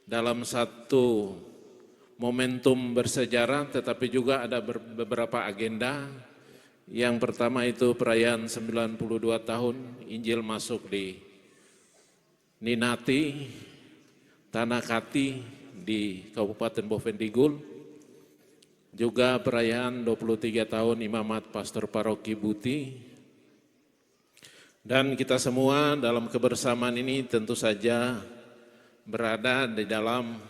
dalam satu momentum bersejarah, tetapi juga ada beberapa agenda. Yang pertama itu perayaan 92 tahun Injil masuk di Ninati, Tanah Kati di Kabupaten Bovendigul. Juga perayaan 23 tahun Imamat Pastor Paroki Buti. Dan kita semua dalam kebersamaan ini tentu saja berada di dalam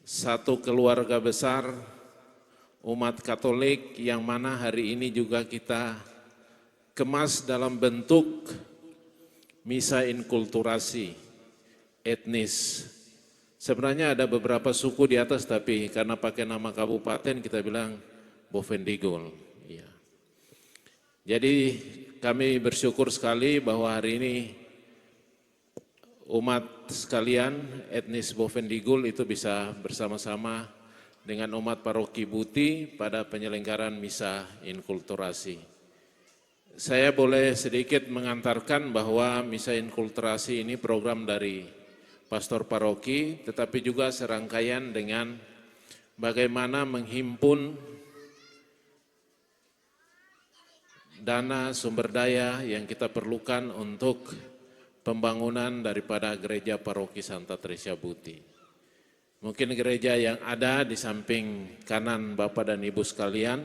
satu keluarga besar umat Katolik yang mana hari ini juga kita kemas dalam bentuk misa inkulturasi etnis. Sebenarnya ada beberapa suku di atas, tapi karena pakai nama kabupaten kita bilang Bovendigul. Ya. Jadi kami bersyukur sekali bahwa hari ini umat sekalian etnis Bovendigul itu bisa bersama-sama dengan umat Paroki Buti pada penyelenggaraan misa inkulturasi. Saya boleh sedikit mengantarkan bahwa misa inkulturasi ini program dari Pastor Paroki, tetapi juga serangkaian dengan bagaimana menghimpun dana sumber daya yang kita perlukan untuk pembangunan daripada gereja Paroki Santa Tresia Buti. Mungkin gereja yang ada di samping kanan Bapak dan Ibu sekalian,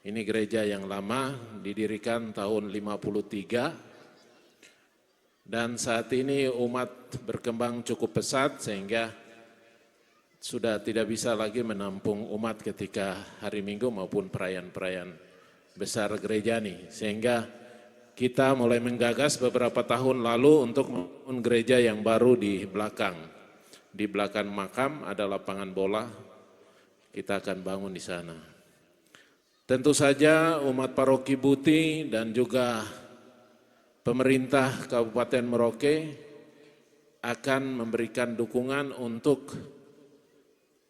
ini gereja yang lama, didirikan tahun 53, dan saat ini umat berkembang cukup pesat sehingga sudah tidak bisa lagi menampung umat ketika hari Minggu maupun perayaan-perayaan besar gereja nih, sehingga kita mulai menggagas beberapa tahun lalu untuk membangun gereja yang baru di belakang. Di belakang makam ada lapangan bola, kita akan bangun di sana. Tentu saja umat Paroki Buti dan juga pemerintah Kabupaten Merauke akan memberikan dukungan untuk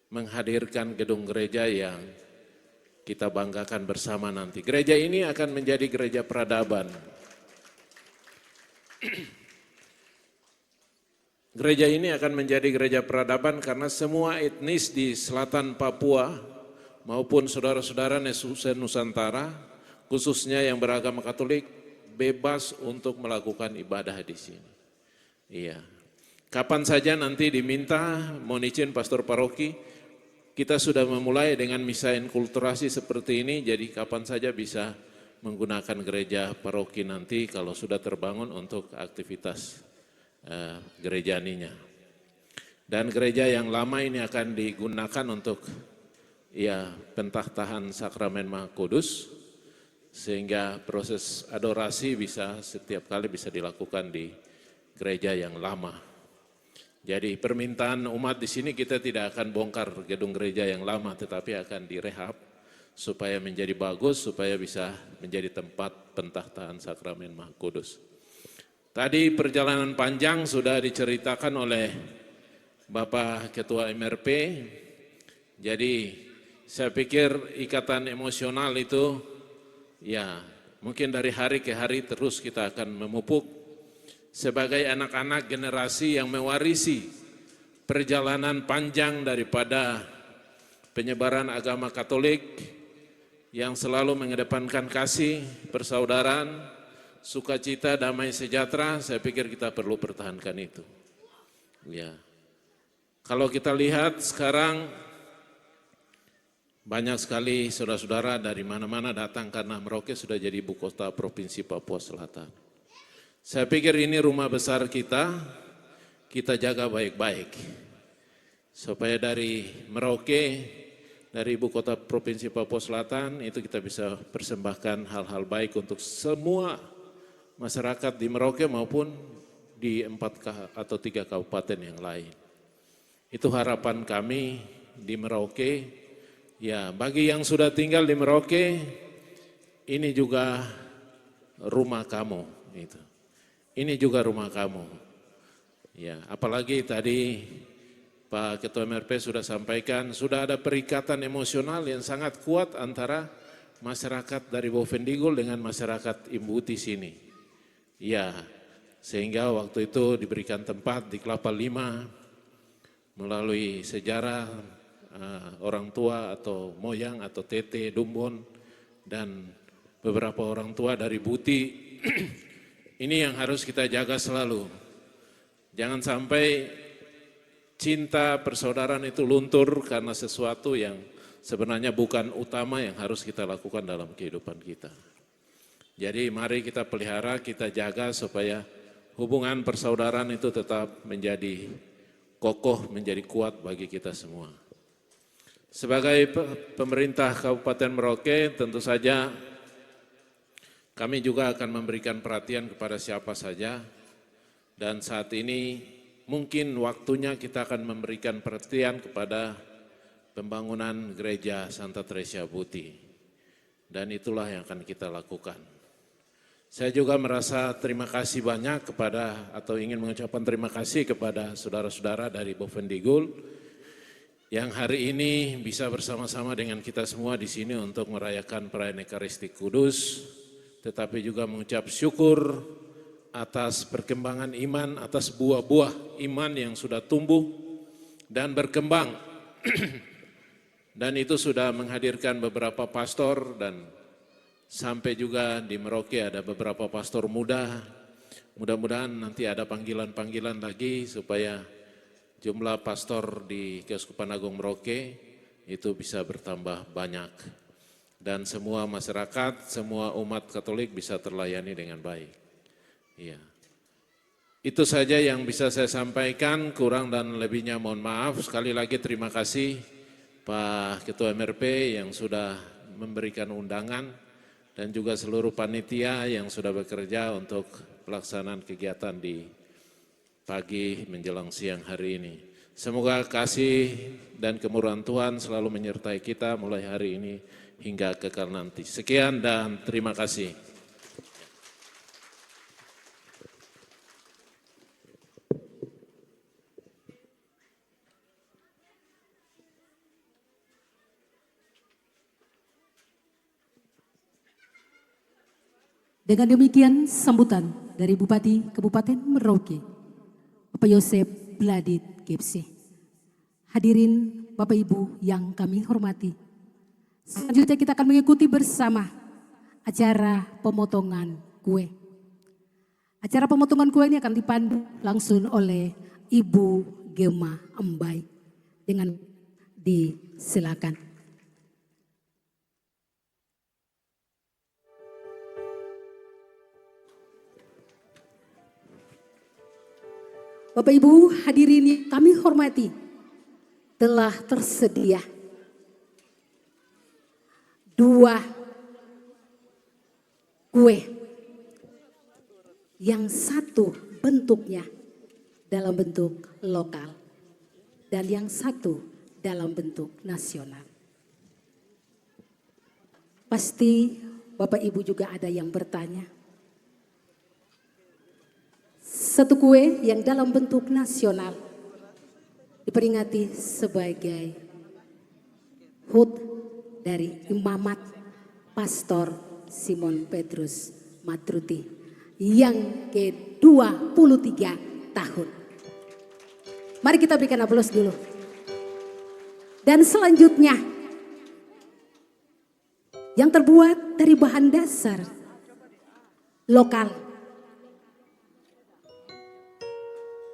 menghadirkan gedung gereja yang kita banggakan bersama nanti. Gereja ini akan menjadi gereja peradaban. Gereja ini akan menjadi gereja peradaban karena semua etnis di selatan Papua maupun saudara-saudara Nusantara, khususnya yang beragama Katolik, bebas untuk melakukan ibadah di sini. Iya. Kapan saja nanti diminta, mohon izin Pastor Paroki, kita sudah memulai dengan misa inkulturasi seperti ini, jadi kapan saja bisa menggunakan gereja paroki nanti kalau sudah terbangun untuk aktivitas gerejaninya. Dan gereja yang lama ini akan digunakan untuk pentahtahan sakramen Maha Kudus, sehingga proses adorasi bisa setiap kali bisa dilakukan di gereja yang lama. Jadi permintaan umat di sini kita tidak akan bongkar gedung gereja yang lama, tetapi akan direhab supaya menjadi bagus, supaya bisa menjadi tempat pentahtaan sakramen Maha Kudus. Tadi perjalanan panjang sudah diceritakan oleh Bapak Ketua MRP, jadi saya pikir ikatan emosional itu ya mungkin dari hari ke hari terus kita akan memupuk sebagai anak-anak generasi yang mewarisi perjalanan panjang daripada penyebaran agama Katolik yang selalu mengedepankan kasih, persaudaraan, sukacita, damai sejahtera. Saya pikir kita perlu pertahankan itu. Ya. Kalau kita lihat sekarang banyak sekali saudara-saudara dari mana-mana datang karena Merauke sudah jadi ibu kota Provinsi Papua Selatan. Saya pikir ini rumah besar kita jaga baik-baik. Supaya dari Merauke, dari ibu kota Provinsi Papua Selatan, itu kita bisa persembahkan hal-hal baik untuk semua masyarakat di Merauke maupun di 4 atau 3 kabupaten yang lain. Itu harapan kami di Merauke. Ya, bagi yang sudah tinggal di Merauke, ini juga rumah kamu. Itu. Ini juga rumah kamu. Ya, apalagi tadi Pak Ketua MRP sudah sampaikan, sudah ada perikatan emosional yang sangat kuat antara masyarakat dari Bovendigul dengan masyarakat Imbuti sini. Ya, sehingga waktu itu diberikan tempat di Kelapa Lima melalui sejarah orang tua atau moyang atau tete, dumbon, dan beberapa orang tua dari Buti. Ini yang harus kita jaga selalu. Jangan sampai cinta persaudaraan itu luntur karena sesuatu yang sebenarnya bukan utama yang harus kita lakukan dalam kehidupan kita. Jadi mari kita pelihara, kita jaga supaya hubungan persaudaraan itu tetap menjadi kokoh, menjadi kuat bagi kita semua. Sebagai pemerintah Kabupaten Merauke, tentu saja kami juga akan memberikan perhatian kepada siapa saja, dan saat ini mungkin waktunya kita akan memberikan perhatian kepada pembangunan gereja Santa Tresia Buti, dan itulah yang akan kita lakukan. Saya juga merasa terima kasih banyak kepada, atau ingin mengucapkan terima kasih kepada saudara-saudara dari Bovendigul, yang hari ini bisa bersama-sama dengan kita semua di sini untuk merayakan perayaan Ekaristi Kudus, tetapi juga mengucap syukur atas perkembangan iman, atas buah-buah iman yang sudah tumbuh dan berkembang. Dan itu sudah menghadirkan beberapa pastor, dan sampai juga di Merauke ada beberapa pastor muda. Mudah-mudahan nanti ada panggilan-panggilan lagi supaya jumlah pastor di Keuskupan Agung Merauke itu bisa bertambah banyak. Dan semua masyarakat, semua umat Katolik bisa terlayani dengan baik. Iya. Itu saja yang bisa saya sampaikan, kurang dan lebihnya mohon maaf. Sekali lagi terima kasih Pak Ketua MRP yang sudah memberikan undangan, dan juga seluruh panitia yang sudah bekerja untuk pelaksanaan kegiatan di pagi menjelang siang hari ini. Semoga kasih dan kemurahan Tuhan selalu menyertai kita mulai hari ini hingga kekal nanti. Sekian dan terima kasih. Dengan demikian sambutan dari Bupati Kabupaten Merauke, Bapak Yosep Bladit Kepse. Hadirin Bapak Ibu yang kami hormati. Selanjutnya kita akan mengikuti bersama acara pemotongan kue. Acara pemotongan kue ini akan dipandu langsung oleh Ibu Gema Embai. Dengan disilakan. Bapak Ibu hadirin yang kami hormati, telah tersedia 2 kue. Yang satu bentuknya dalam bentuk lokal dan yang satu dalam bentuk nasional. Pasti Bapak Ibu juga ada yang bertanya. Satu kue yang dalam bentuk nasional diperingati sebagai HUT dari Imamat Pastor Simon Petrus Matruti yang ke-23 tahun. Mari kita berikan aplaus dulu. Dan selanjutnya yang terbuat dari bahan dasar lokal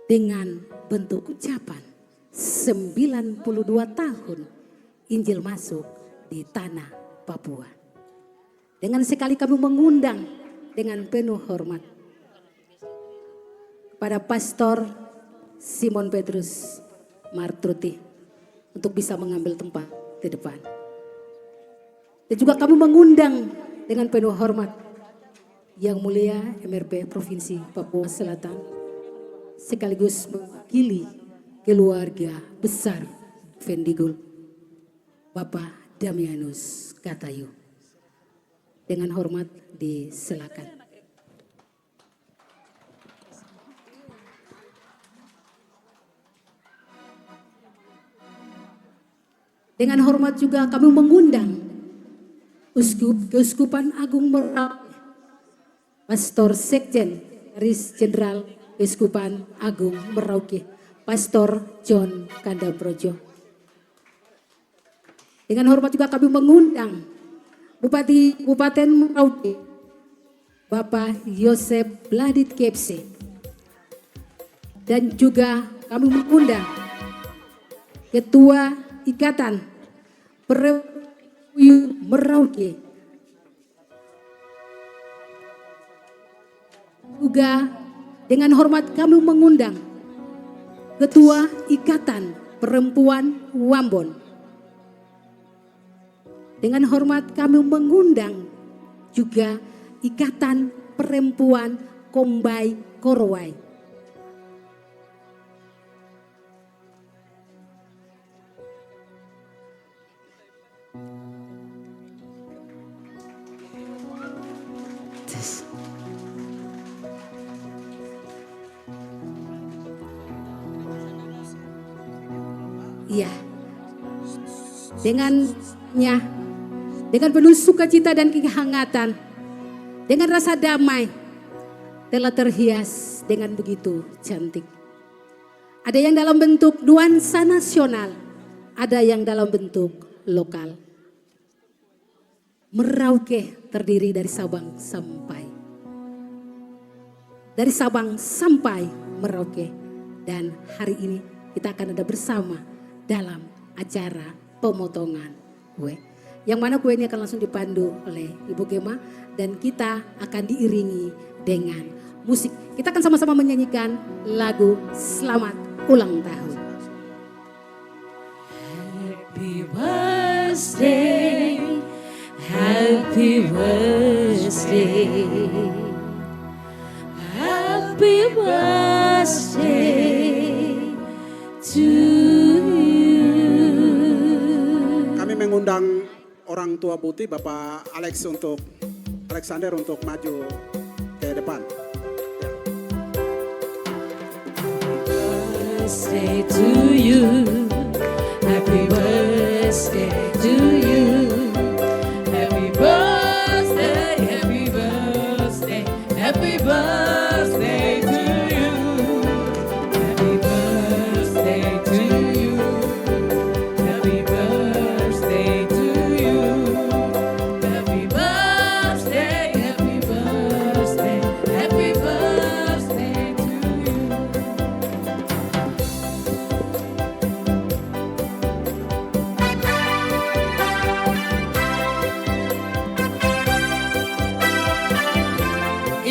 dengan bentuk ucapan 92 tahun Injil masuk di tanah Papua. Dengan sekali kami mengundang dengan penuh hormat kepada Pastor Simon Petrus Matruti untuk bisa mengambil tempat di depan. Dan juga kami mengundang dengan penuh hormat Yang Mulia MRP Provinsi Papua Selatan sekaligus mewakili keluarga besar Vendigul, Bapak Damianus Katayu. Dengan hormat disilakan. Dengan hormat juga kami mengundang Keuskupan Agung Merauke, Pastor Sekjen Garis Jenderal Keuskupan Agung Merauke, Pastor John Kandaprojo. Dengan hormat juga kami mengundang Bupati Kabupaten Merauke, Bapak Yosep Bladit Kepse. Dan juga kami mengundang Ketua Ikatan Perempuan Merauke, juga dengan hormat kami mengundang Ketua Ikatan Perempuan Wambon. Dengan hormat kami mengundang juga Ikatan Perempuan Kombai Korowai. Iya, dengan penuh sukacita dan kehangatan, dengan rasa damai, telah terhias dengan begitu cantik. Ada yang dalam bentuk nuansa nasional, ada yang dalam bentuk lokal. Merauke terdiri dari Sabang sampai Merauke, dan hari ini kita akan ada bersama dalam acara pemotongan kue. Yang mana kue ini akan langsung dipandu oleh Ibu Gema dan kita akan diiringi dengan musik. Kita akan sama-sama menyanyikan lagu Selamat Ulang Tahun. Happy birthday, happy birthday, happy birthday to you. Kami mengundang orang tua Putih, Bapak Alexander untuk maju ke depan. Birthday to you, happy birthday to you, happy birthday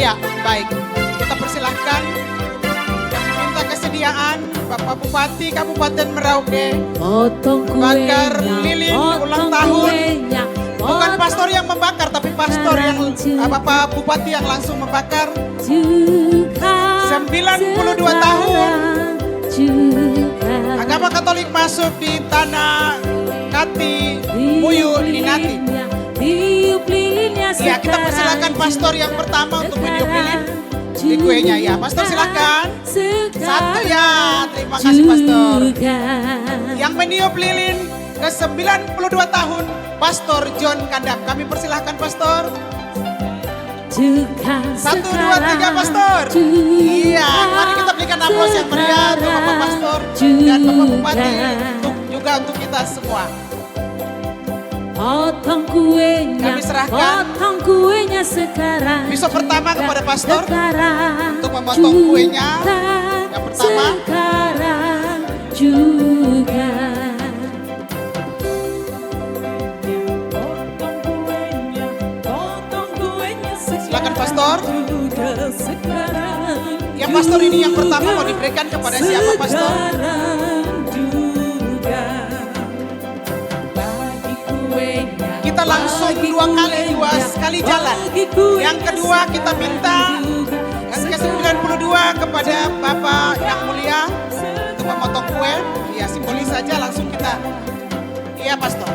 Iya, baik. Kita persilahkan. Minta kesediaan Bapak Bupati Kabupaten Merauke. Potong Bakar kuenya, lilin potong ulang tahun. kuenya, Bukan pastor yang membakar, tapi pastor yang Bapak Bupati yang langsung membakar. juga 92 tahun. juga Agama Katolik masuk di tanah Kati Muyu Ninati. tiup lilinnya Ya, kita persilakan pastor yang pertama untuk meniup lilin di kuenya. Ya, pastor silakan. Satu ya, terima kasih pastor. Yang meniup lilin ke 92 tahun, Pastor John Kandap. Kami persilahkan pastor. 1, 2, 3 pastor. Iya, mari kita berikan aplaus yang meriah untuk Bapak Pastor dan Bapak Bupati, juga untuk kita semua. Potong kuenya, Kami serahkan potong kuenya sekarang. Pisau pertama kepada pastor Sekarang untuk memotong kuenya. Yang pertama. Sekarang juga. Silakan pastor. Ya pastor, ini yang pertama mau diberikan kepada siapa pastor? Kita langsung dua kali jalan. Yang kedua kita minta yang ke-92 kepada Bapak yang mulia untuk memotong kue. Ya, simbolis saja langsung kita. Iya pastor.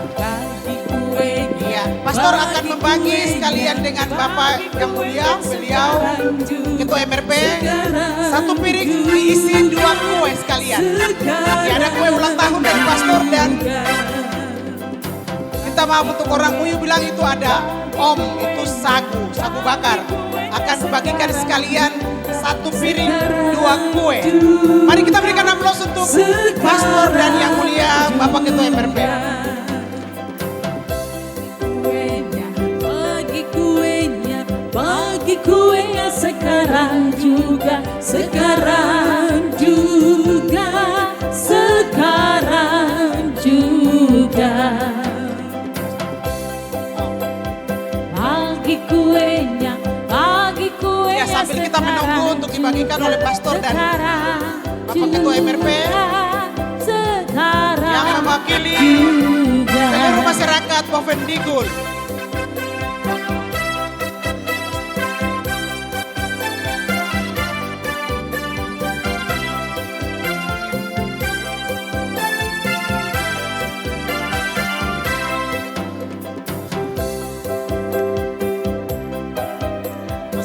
Iya, pastor akan membagi sekalian dengan Bapak yang mulia, beliau Ketua MRP, satu piring diisi 2 kue sekalian. Ya, ada kue ulang tahun dari pastor dan kita maaf untuk orang Muyu bilang itu ada om, itu sagu bakar. Akan dibagikan sekalian satu piring 2 kue. Mari kita berikan aplaus untuk pastor dan yang mulia Bapak Ketua MRP. Bagi kuenya sekarang juga, sekarang juga, sekarang juga. Bagi kuenya Ya, sambil kita menunggu untuk dibagikan oleh pastor dan Bapak Ketua MRP yang mewakili seluruh masyarakat Bovendigul.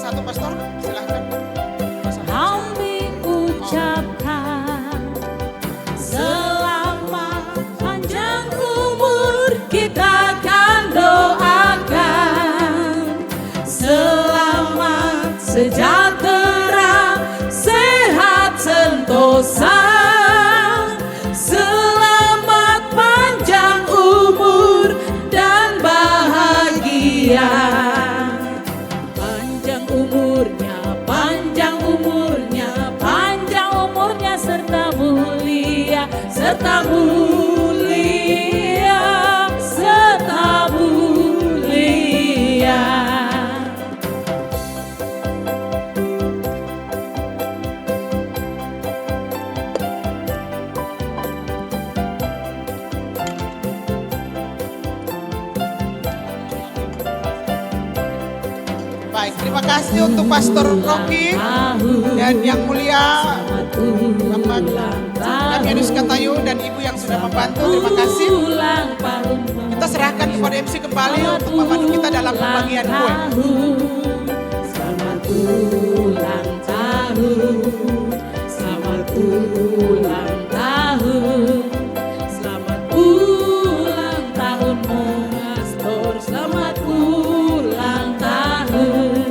Satu pastor, silahkan. kami ucapkan selamat panjang umur, kita akan doakan selamat sejahtera, sehat sentosa, selamat panjang umur dan bahagia. Panjang umurnya serta mulia, serta mulia, serta mulia. Baik, terima kasih untuk Pastor Rocky dan yang mulia Bapak Damianus Katayu dan Ibu yang sudah membantu. Terima kasih. Kita serahkan kepada MC kembali untuk membantu kita dalam pembagian kue. Selamat ulang tahun, selamat ulang tahun, selamat ulang tahun Pastor, selamat ulang tahun.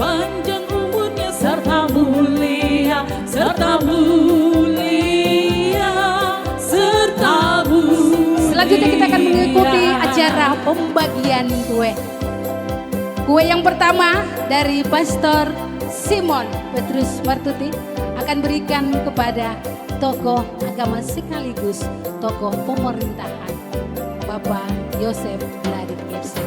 Panjang umurnya serta mulia, serta mulia, serta mulia. Selanjutnya kita akan mengikuti acara acara pembagian kue. Kue yang pertama dari Pastor Simon Petrus Martuti akan berikan kepada tokoh agama sekaligus tokoh pemerintahan Bapak Yosef Ladit Gibson.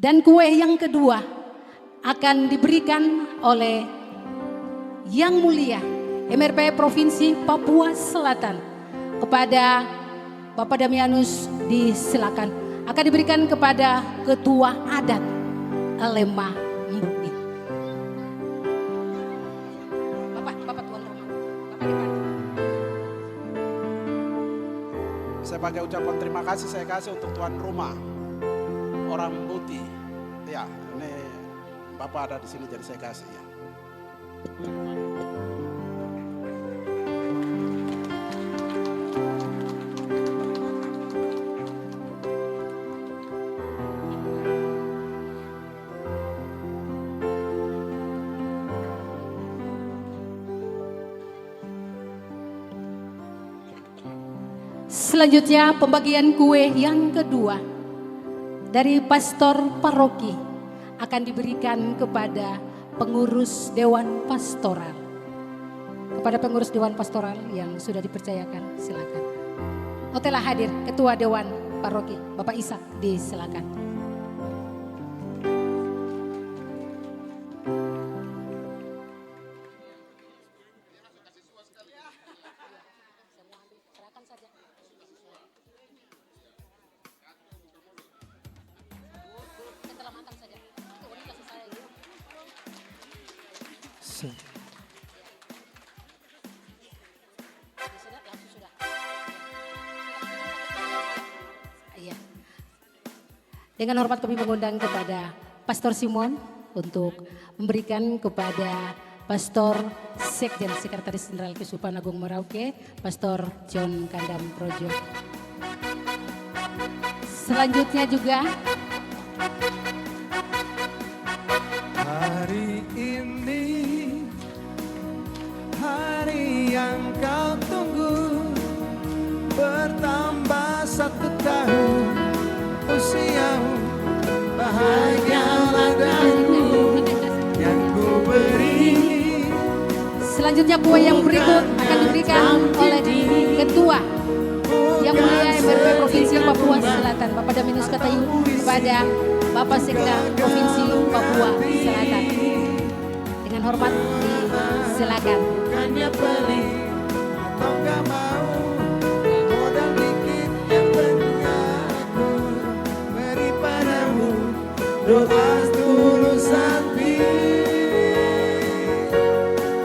Dan kue yang kedua akan diberikan oleh Yang Mulia MRP Provinsi Papua Selatan kepada Bapak Damianus, disilakan. Akan diberikan kepada Ketua Adat Lema Mbukti. Bapak tuan rumah. Bapak depan. Sebagai ucapan terima kasih saya kasih untuk tuan rumah orang Buti. Ya, ini Bapak ada di sini jadi saya kasih ya. Selanjutnya pembagian kue yang kedua dari Pastor Paroki akan diberikan kepada pengurus Dewan Pastoral. Kepada pengurus Dewan Pastoral yang sudah dipercayakan, silakan. Oh, telah hadir Ketua Dewan Paroki, Bapak Ishak, disilakan. Iya. Dengan hormat kami mengundang kepada Pastor Simon untuk memberikan kepada Pastor Sekjen Sekretaris Jenderal Kesupan Agung Merauke, Pastor John Kandam Projo. Selanjutnya juga Hari ini hari yang kau tunggu, bertambah 1 tahun usiamu, bahagialah daku yang ku beri. selanjutnya kue yang berikut akan diberikan oleh Ketua Yang Mulia MRP Provinsi Papua Selatan, Bapak Daminus Katayu, kepada Bapak Sekda Provinsi Papua Selatan. Dengan hormat disilakan. Bukannya pelit atau gak mau, modal dikit yang penting aku beri padamu doa tulus hati.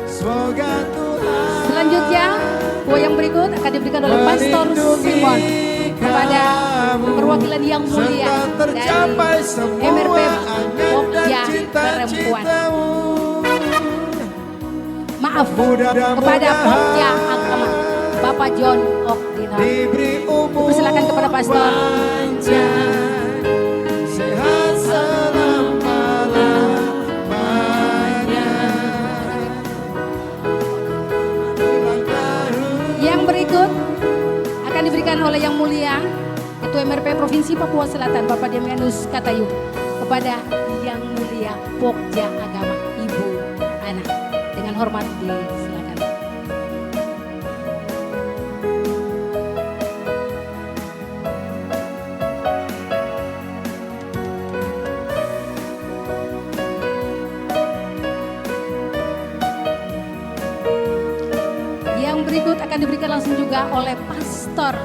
Semoga Tuhan Selanjutnya kue yang berikut akan diberikan oleh Pastor Simon kepada perwakilan Yang Mulia dari MRP Pokja Perempuan. Maaf, kepada Pokja Agama Bapak John Okdina. Dipersilakan kepada Pastor. sehat selama-lamanya. Yang berikut akan diberikan oleh Yang Mulia Ketua MRP Provinsi Papua Selatan, Bapak Damianus Katayu, kepada Yang Mulia Pokja Agama Ibu Ana. Dengan hormat disilakan. Yang berikut akan diberikan langsung juga oleh Pastor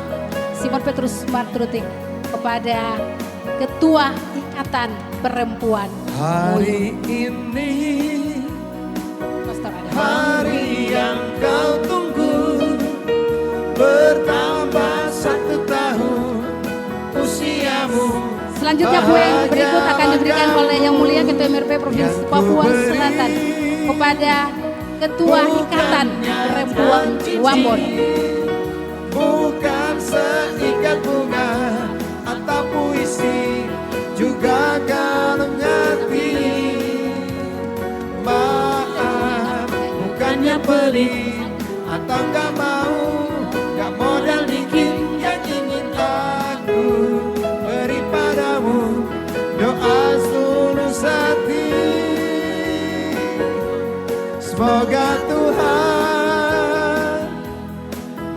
Simon Petrus Martuti kepada Ketua Ikatan Perempuan Hari ini Pastor ada. hari yang kau tunggu, bertambah 1 tahun usiamu. Selanjutnya kue yang berikut akan diberikan oleh Yang Mulia Ketua MRP Provinsi Papua Selatan kepada Ketua Ikatan Perempuan Wambon. Bukan seikat bunga atau puisi, juga kalung hati. Maaf, bukannya beri atau gak mau, gak modal dikit yang ingin aku beri padamu. Doa tulus hati, semoga Tuhan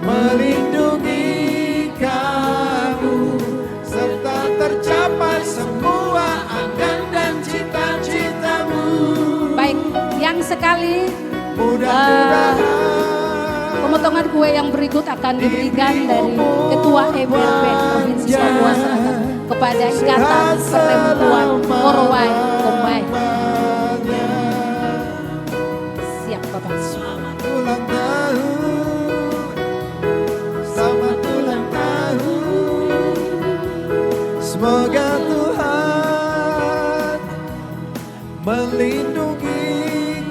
melindungi kamu serta tercapai semua angan dan cita-citamu. Baik, yang sekali Mudah-mudahan pemotongan kue yang berikut akan diberikan dari Ketua MRP Provinsi Papua Selatan kepada Ikatan Perempuan Korowai Kombay. Siap Bapak. Selamat ulang tahun, selamat ulang tahun. Semoga Tuhan melindungi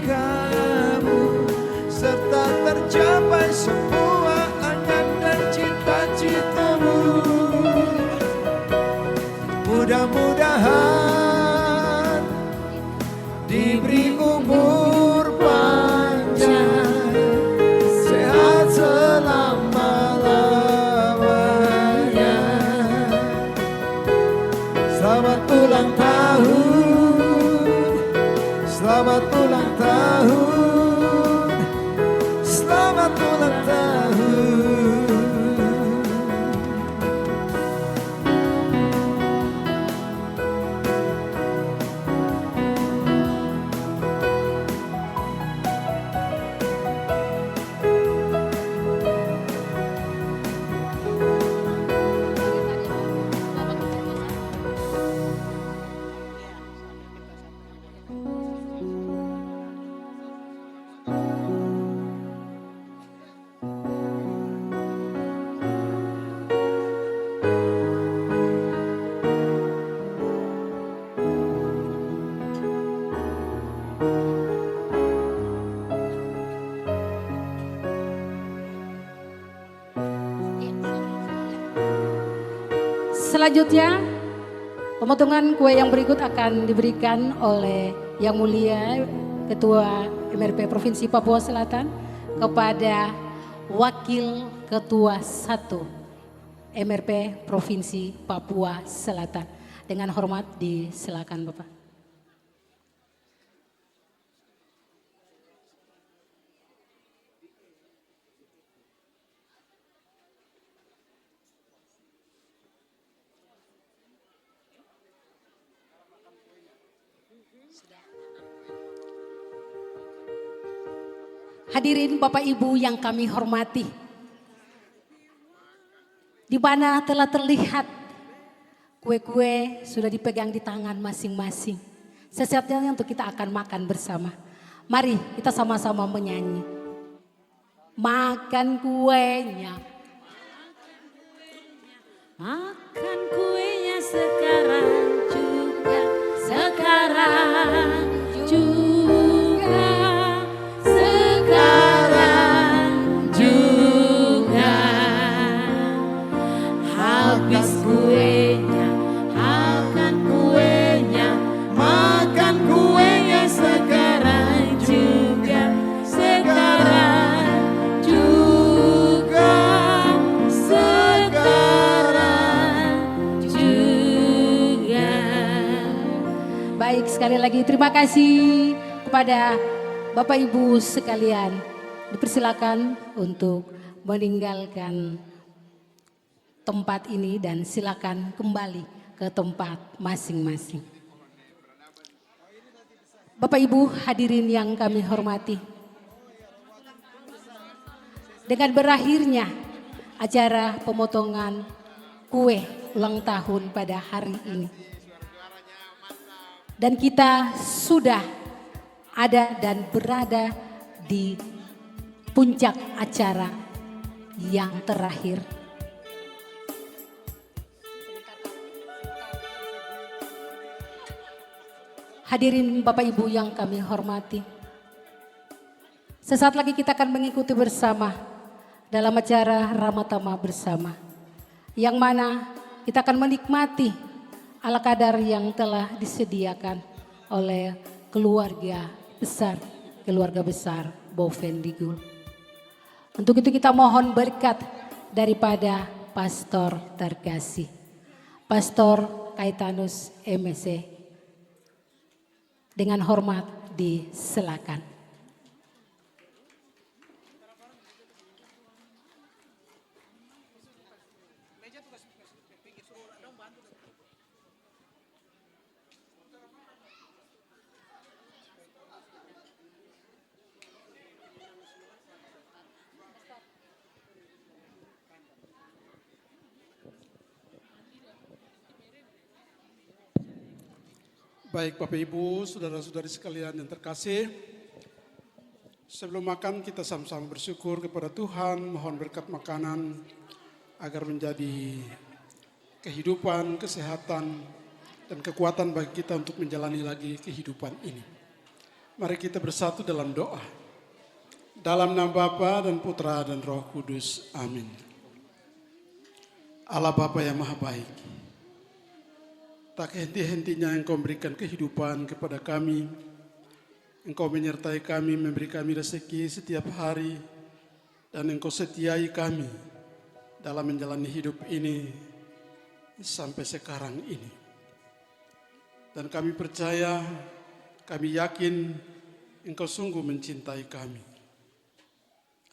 kamu serta tercapai semua angan dan cita-citamu. Mudah-mudahan diberi umur panjang, sehat selama-lamanya. Selamat ulang tahun, selamat ulang tahun, selamat ulang tahun. Selanjutnya, pemotongan kue yang berikut akan diberikan oleh Yang Mulia Ketua MRP Provinsi Papua Selatan kepada Wakil Ketua 1 MRP Provinsi Papua Selatan. Dengan hormat disilakan Bapak. Hadirin Bapak Ibu yang kami hormati, di mana telah terlihat kue-kue sudah dipegang di tangan masing-masing. Sesaatnya untuk kita akan makan bersama. Mari kita sama-sama menyanyi. Makan kuenya, Makan kuenya sekarang juga, sekarang juga, sekarang juga. Habis kuenya, makan kuenya, makan kuenya sekarang juga, sekarang juga, sekarang juga. baik sekali lagi terima kasih kepada Bapak Ibu sekalian. Dipersilakan untuk meninggalkan tempat ini dan silakan kembali ke tempat masing-masing. Bapak Ibu hadirin yang kami hormati, dengan berakhirnya acara pemotongan kue ulang tahun pada hari ini, dan kita sudah ada dan berada di puncak acara yang terakhir. Hadirin Bapak Ibu yang kami hormati, sesaat lagi kita akan mengikuti bersama dalam acara Ramatama bersama, yang mana kita akan menikmati ala kadar yang telah disediakan oleh keluarga besar Bovendigul. Untuk itu kita mohon berkat daripada pastor terkasih, Pastor Kaitanus MSC. Dengan hormat disilakan. Baik Bapak Ibu, saudara-saudari sekalian yang terkasih, sebelum makan kita sama-sama bersyukur kepada Tuhan, mohon berkat makanan agar menjadi kehidupan, kesehatan, dan kekuatan bagi kita untuk menjalani lagi kehidupan ini. Mari kita bersatu dalam doa. Dalam nama Bapa dan Putra dan Roh Kudus, amin. Allah Bapa yang Maha Baik, tak henti-hentinya Engkau memberikan kehidupan kepada kami. Engkau menyertai kami, memberi kami rezeki setiap hari. Dan Engkau setiai kami dalam menjalani hidup ini sampai sekarang ini. Dan kami percaya, kami yakin Engkau sungguh mencintai kami.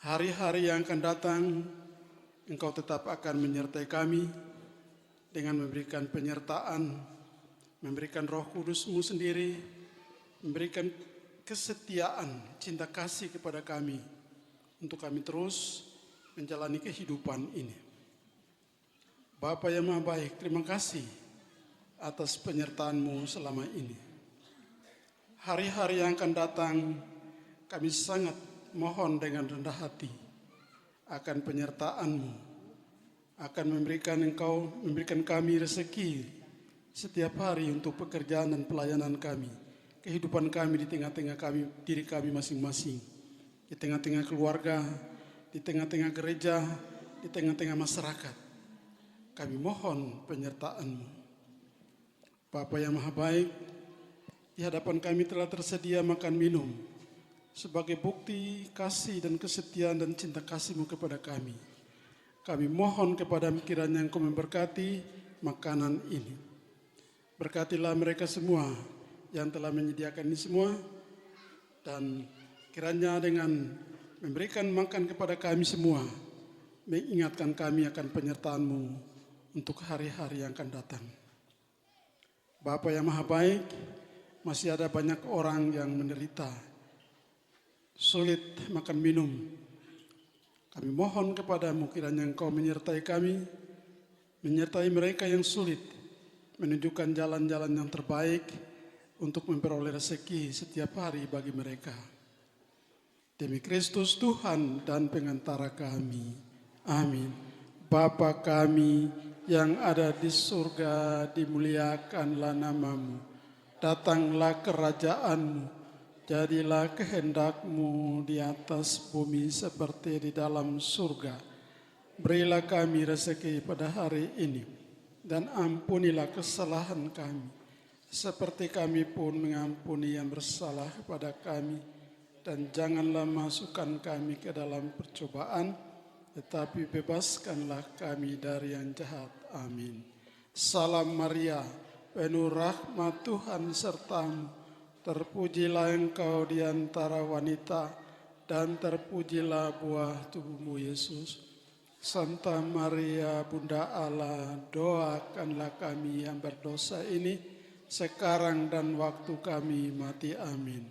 Hari-hari yang akan datang, Engkau tetap akan menyertai kami dengan memberikan penyertaan, memberikan Roh Kudus-Mu sendiri, memberikan kesetiaan, cinta kasih kepada kami, untuk kami terus menjalani kehidupan ini. Bapa yang Maha Baik, terima kasih atas penyertaan-Mu selama ini. Hari-hari yang akan datang, kami sangat mohon dengan rendah hati akan penyertaan-Mu, akan memberikan kami rezeki setiap hari untuk pekerjaan dan pelayanan kami, kehidupan kami di tengah-tengah diri kami masing-masing, di tengah-tengah keluarga, di tengah-tengah gereja, di tengah-tengah masyarakat. Kami mohon penyertaan-Mu. Bapa yang Maha Baik, di hadapan kami telah tersedia makan minum sebagai bukti kasih dan kesetiaan dan cinta kasih-Mu kepada kami. Kami mohon kepada kiranya Engkau memberkati makanan ini. Berkatilah mereka semua yang telah menyediakan ini semua, dan kiranya dengan memberikan makan kepada kami semua, mengingatkan kami akan penyertaan-Mu untuk hari-hari yang akan datang. Bapa yang Maha Baik, masih ada banyak orang yang menderita, sulit makan minum. Kami mohon kepada-Mu kiranya Engkau menyertai kami, menyertai mereka yang sulit, menunjukkan jalan-jalan yang terbaik untuk memperoleh rezeki setiap hari bagi mereka. Demi Kristus Tuhan dan pengantara kami. Amin. Bapa kami yang ada di surga, dimuliakanlah nama-Mu. Datanglah kerajaan-Mu. Jadilah kehendak-Mu di atas bumi seperti di dalam surga. Berilah kami rezeki pada hari ini, dan ampunilah kesalahan kami, seperti kami pun mengampuni yang bersalah kepada kami. Dan janganlah masukkan kami ke dalam percobaan, tetapi bebaskanlah kami dari yang jahat. Amin. Salam Maria, penuh rahmat Tuhan sertamu. Terpujilah engkau di antara wanita, dan terpujilah buah tubuhmu Yesus. Santa Maria, Bunda Allah, doakanlah kami yang berdosa ini, sekarang dan waktu kami mati. Amin.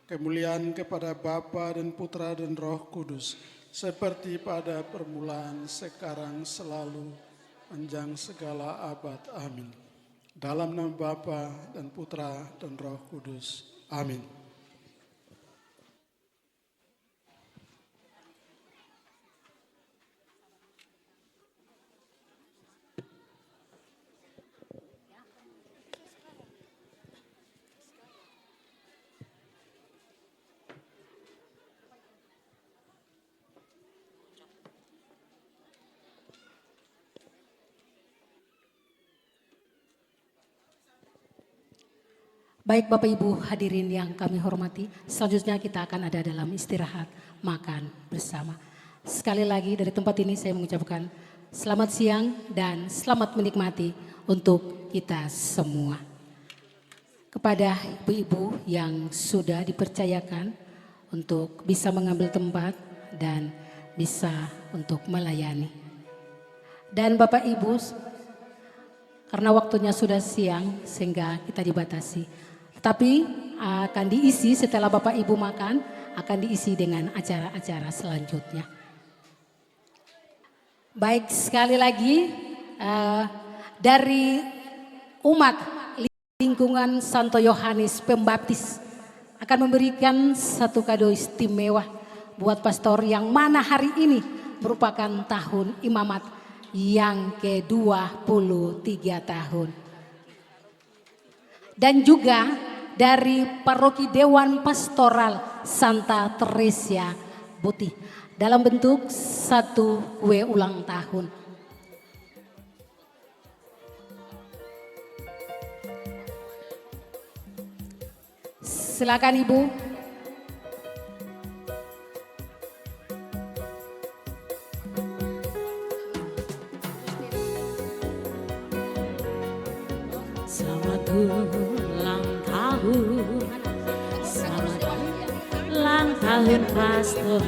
Kemuliaan kepada Bapa dan Putra dan Roh Kudus, seperti pada permulaan, sekarang, selalu, panjang segala abad. Amin. Dalam nama Bapa dan Putra dan Roh Kudus. Amin. Baik Bapak Ibu hadirin yang kami hormati, selanjutnya kita akan ada dalam istirahat makan bersama. Sekali lagi dari tempat ini saya mengucapkan selamat siang dan selamat menikmati untuk kita semua. Kepada ibu-ibu yang sudah dipercayakan untuk bisa mengambil tempat dan bisa untuk melayani. Dan Bapak Ibu, karena waktunya sudah siang sehingga kita dibatasi. Tapi akan diisi setelah Bapak Ibu makan, akan diisi dengan acara-acara selanjutnya. Baik, sekali lagi dari umat lingkungan Santo Yohanes Pembaptis akan memberikan satu kado istimewa buat pastor yang mana hari ini merupakan tahun imamat yang ke-23 tahun. Dan juga dari Paroki Dewan Pastoral Santa Teresia Buti dalam bentuk satu kue ulang tahun. Silakan Ibu. Selamat ulang tahun, selamat ulang tahun pastor,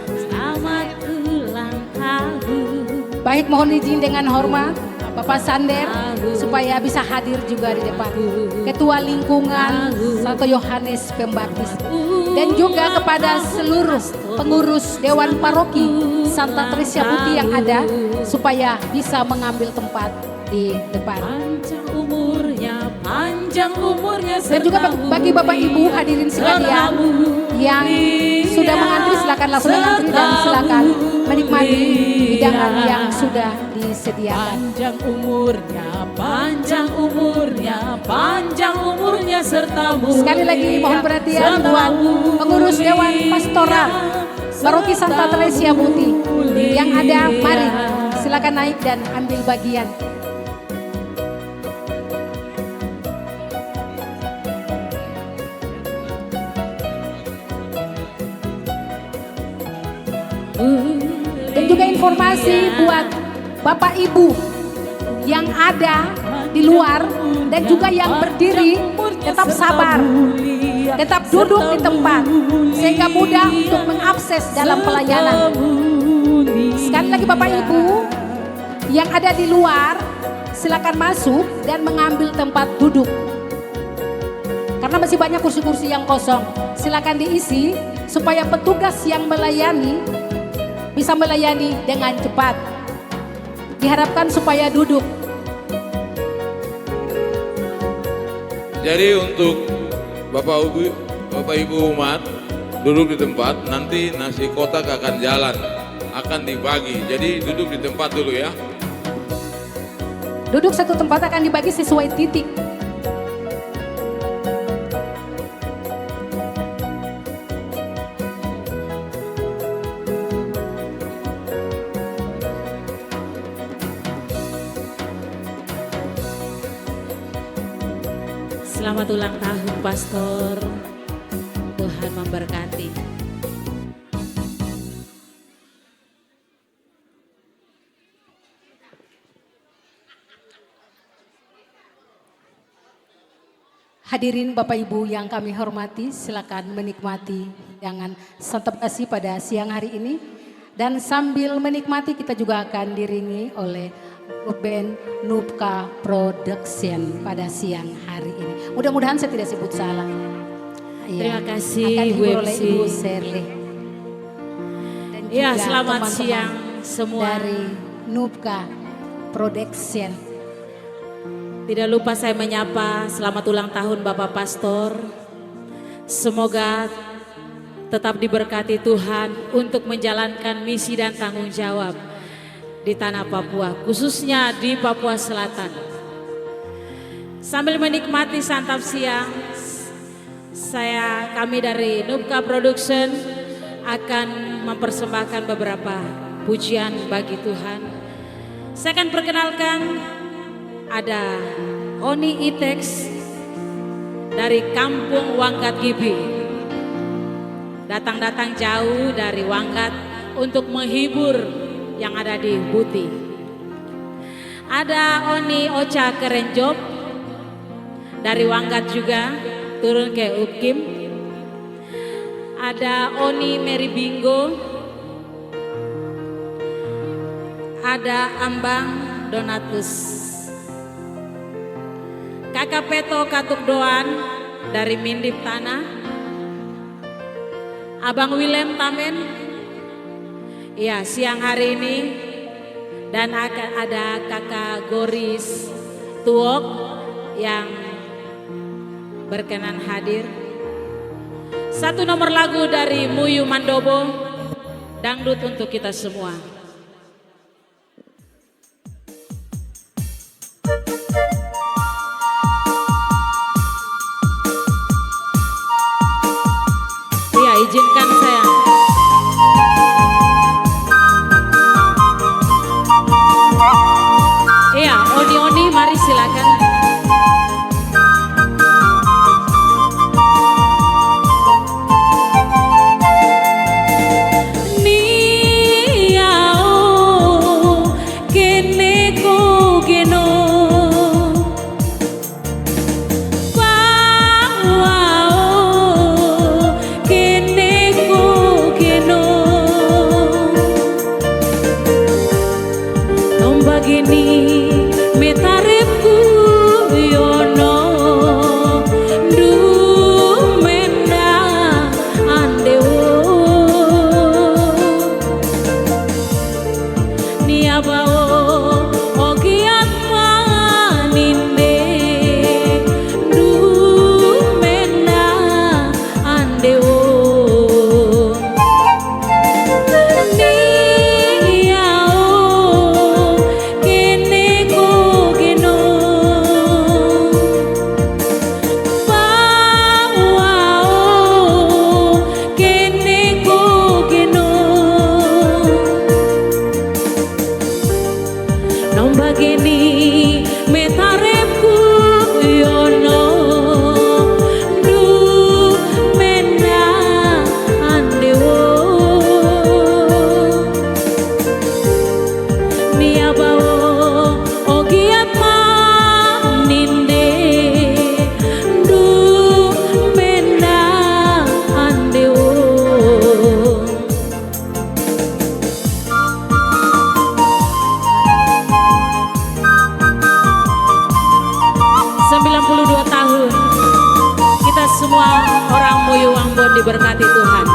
selamat ulang tahun. Baik, mohon izin dengan hormat Bapak Sander supaya bisa hadir juga di depan. Ketua Lingkungan Santo Yohanes Pembaptis dan juga kepada seluruh pengurus Dewan Paroki Santa Teresia Buti yang ada supaya bisa mengambil tempat di depan. Panjang umurnya Dan juga bagi Bapak Ibu hadirin sekalian yang sudah mengantri, silakan langsung mengantri dan silakan menikmati hidangan yang sudah disediakan. Panjang umurnya sertamu. Sekali lagi mohon perhatian buat pengurus Dewan Pastoral Paroki Santa Teresia Buti yang ada, mari silakan naik dan ambil bagian. Dan juga informasi buat Bapak Ibu yang ada di luar dan juga yang berdiri, tetap sabar, tetap duduk di tempat sehingga mudah untuk mengakses dalam pelayanan. Sekali lagi Bapak Ibu yang ada di luar, silakan masuk dan mengambil tempat duduk. Karena masih banyak kursi-kursi yang kosong, silakan diisi supaya petugas yang melayani bisa melayani dengan cepat. Diharapkan supaya duduk. Jadi untuk Bapak Ibu umat duduk di tempat, nanti nasi kotak akan jalan, akan dibagi. Jadi duduk di tempat dulu ya. Duduk satu tempat akan dibagi sesuai titik. Selamat ulang tahun pastor, Tuhan memberkati. Hadirin Bapak Ibu yang kami hormati, silakan menikmati hidangan santap kasih pada siang hari ini. Dan sambil menikmati kita juga akan diiringi oleh band Nubka Production pada siang hari ini. Mudah-mudahan saya tidak sebut salah. Terima kasih akan Ibu dihibur oleh MC. Ibu Serle. Dan Ya, juga selamat teman-teman siang semua. dari Nubka Production. Tidak lupa saya menyapa selamat ulang tahun Bapak Pastor. Semoga tetap diberkati Tuhan untuk menjalankan misi dan tanggung jawab di tanah Papua, khususnya di Papua Selatan. Sambil menikmati santap siang, kami dari Nubka Production akan mempersembahkan beberapa pujian bagi Tuhan. Saya akan perkenalkan ada Oni Itex dari Kampung Wanggat Gibi. Datang-datang jauh dari Wanggat untuk menghibur yang ada di Buti. Ada Oni Ocha Kerenjop dari Wanggat juga turun ke Ukim. Ada Oni Mary Bingo. Ada Ambang Donatus. Kakak Peto Katuk Doan dari Mindip Tanah. Abang Willem Tamen. Ya, siang hari ini. Dan akan ada kakak Goris Tuok yang berkenan hadir. Satu nomor lagu dari Muyu Mandobo, dangdut untuk kita semua. Iya, izinkan saya. Iya, Oni mari silakan. Diberkati Tuhan.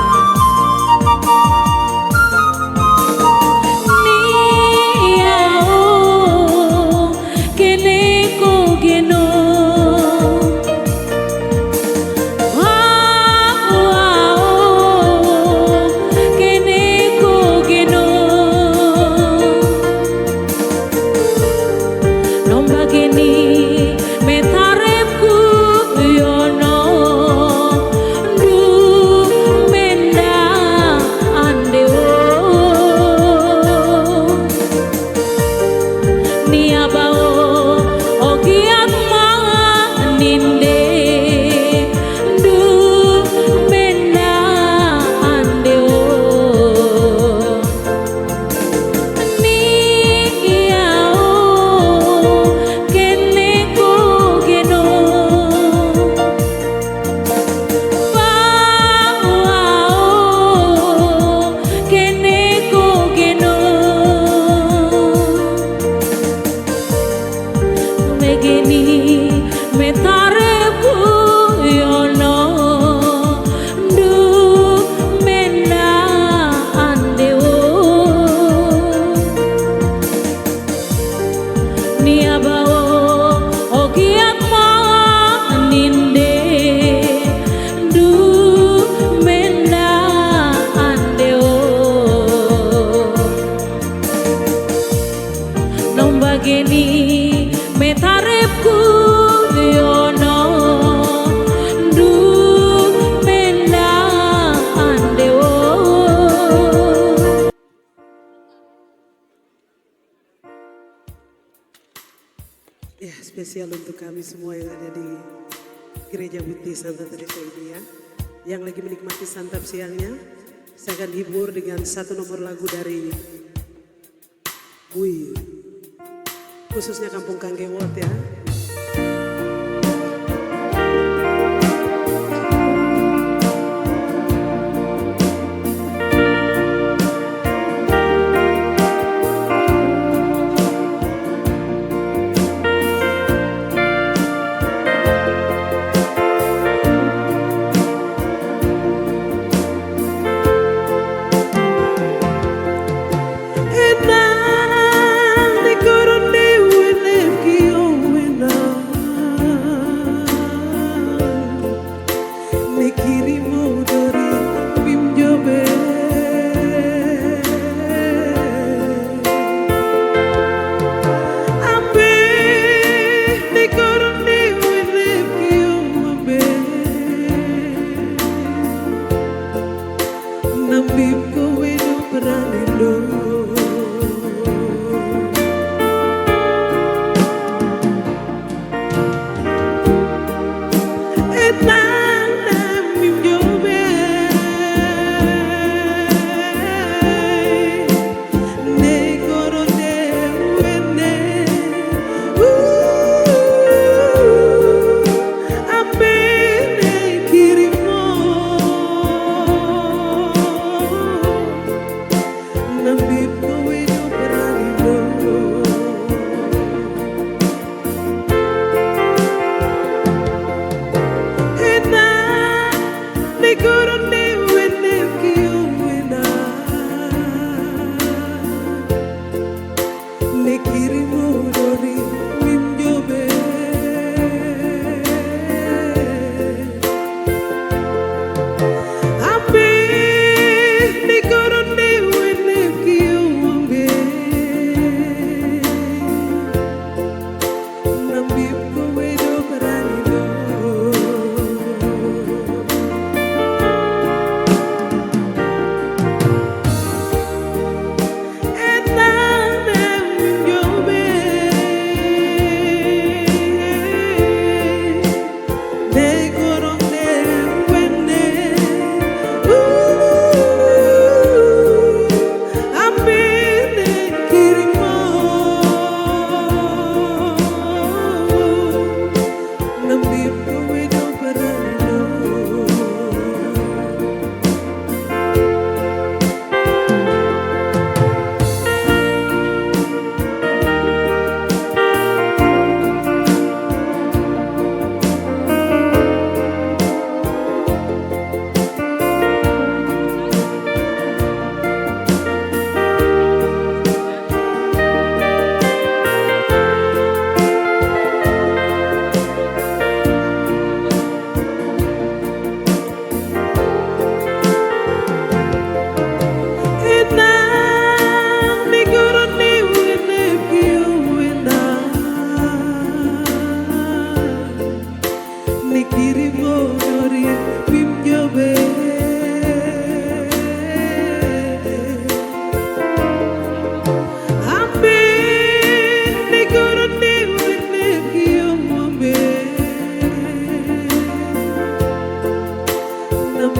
Spesial untuk kami semua yang ada di Gereja Buti Santa Teresa ini ya, yang lagi menikmati santap siangnya. Saya akan hibur dengan satu nomor lagu dari Bui, khususnya Kampung Kanggewot ya.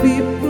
Be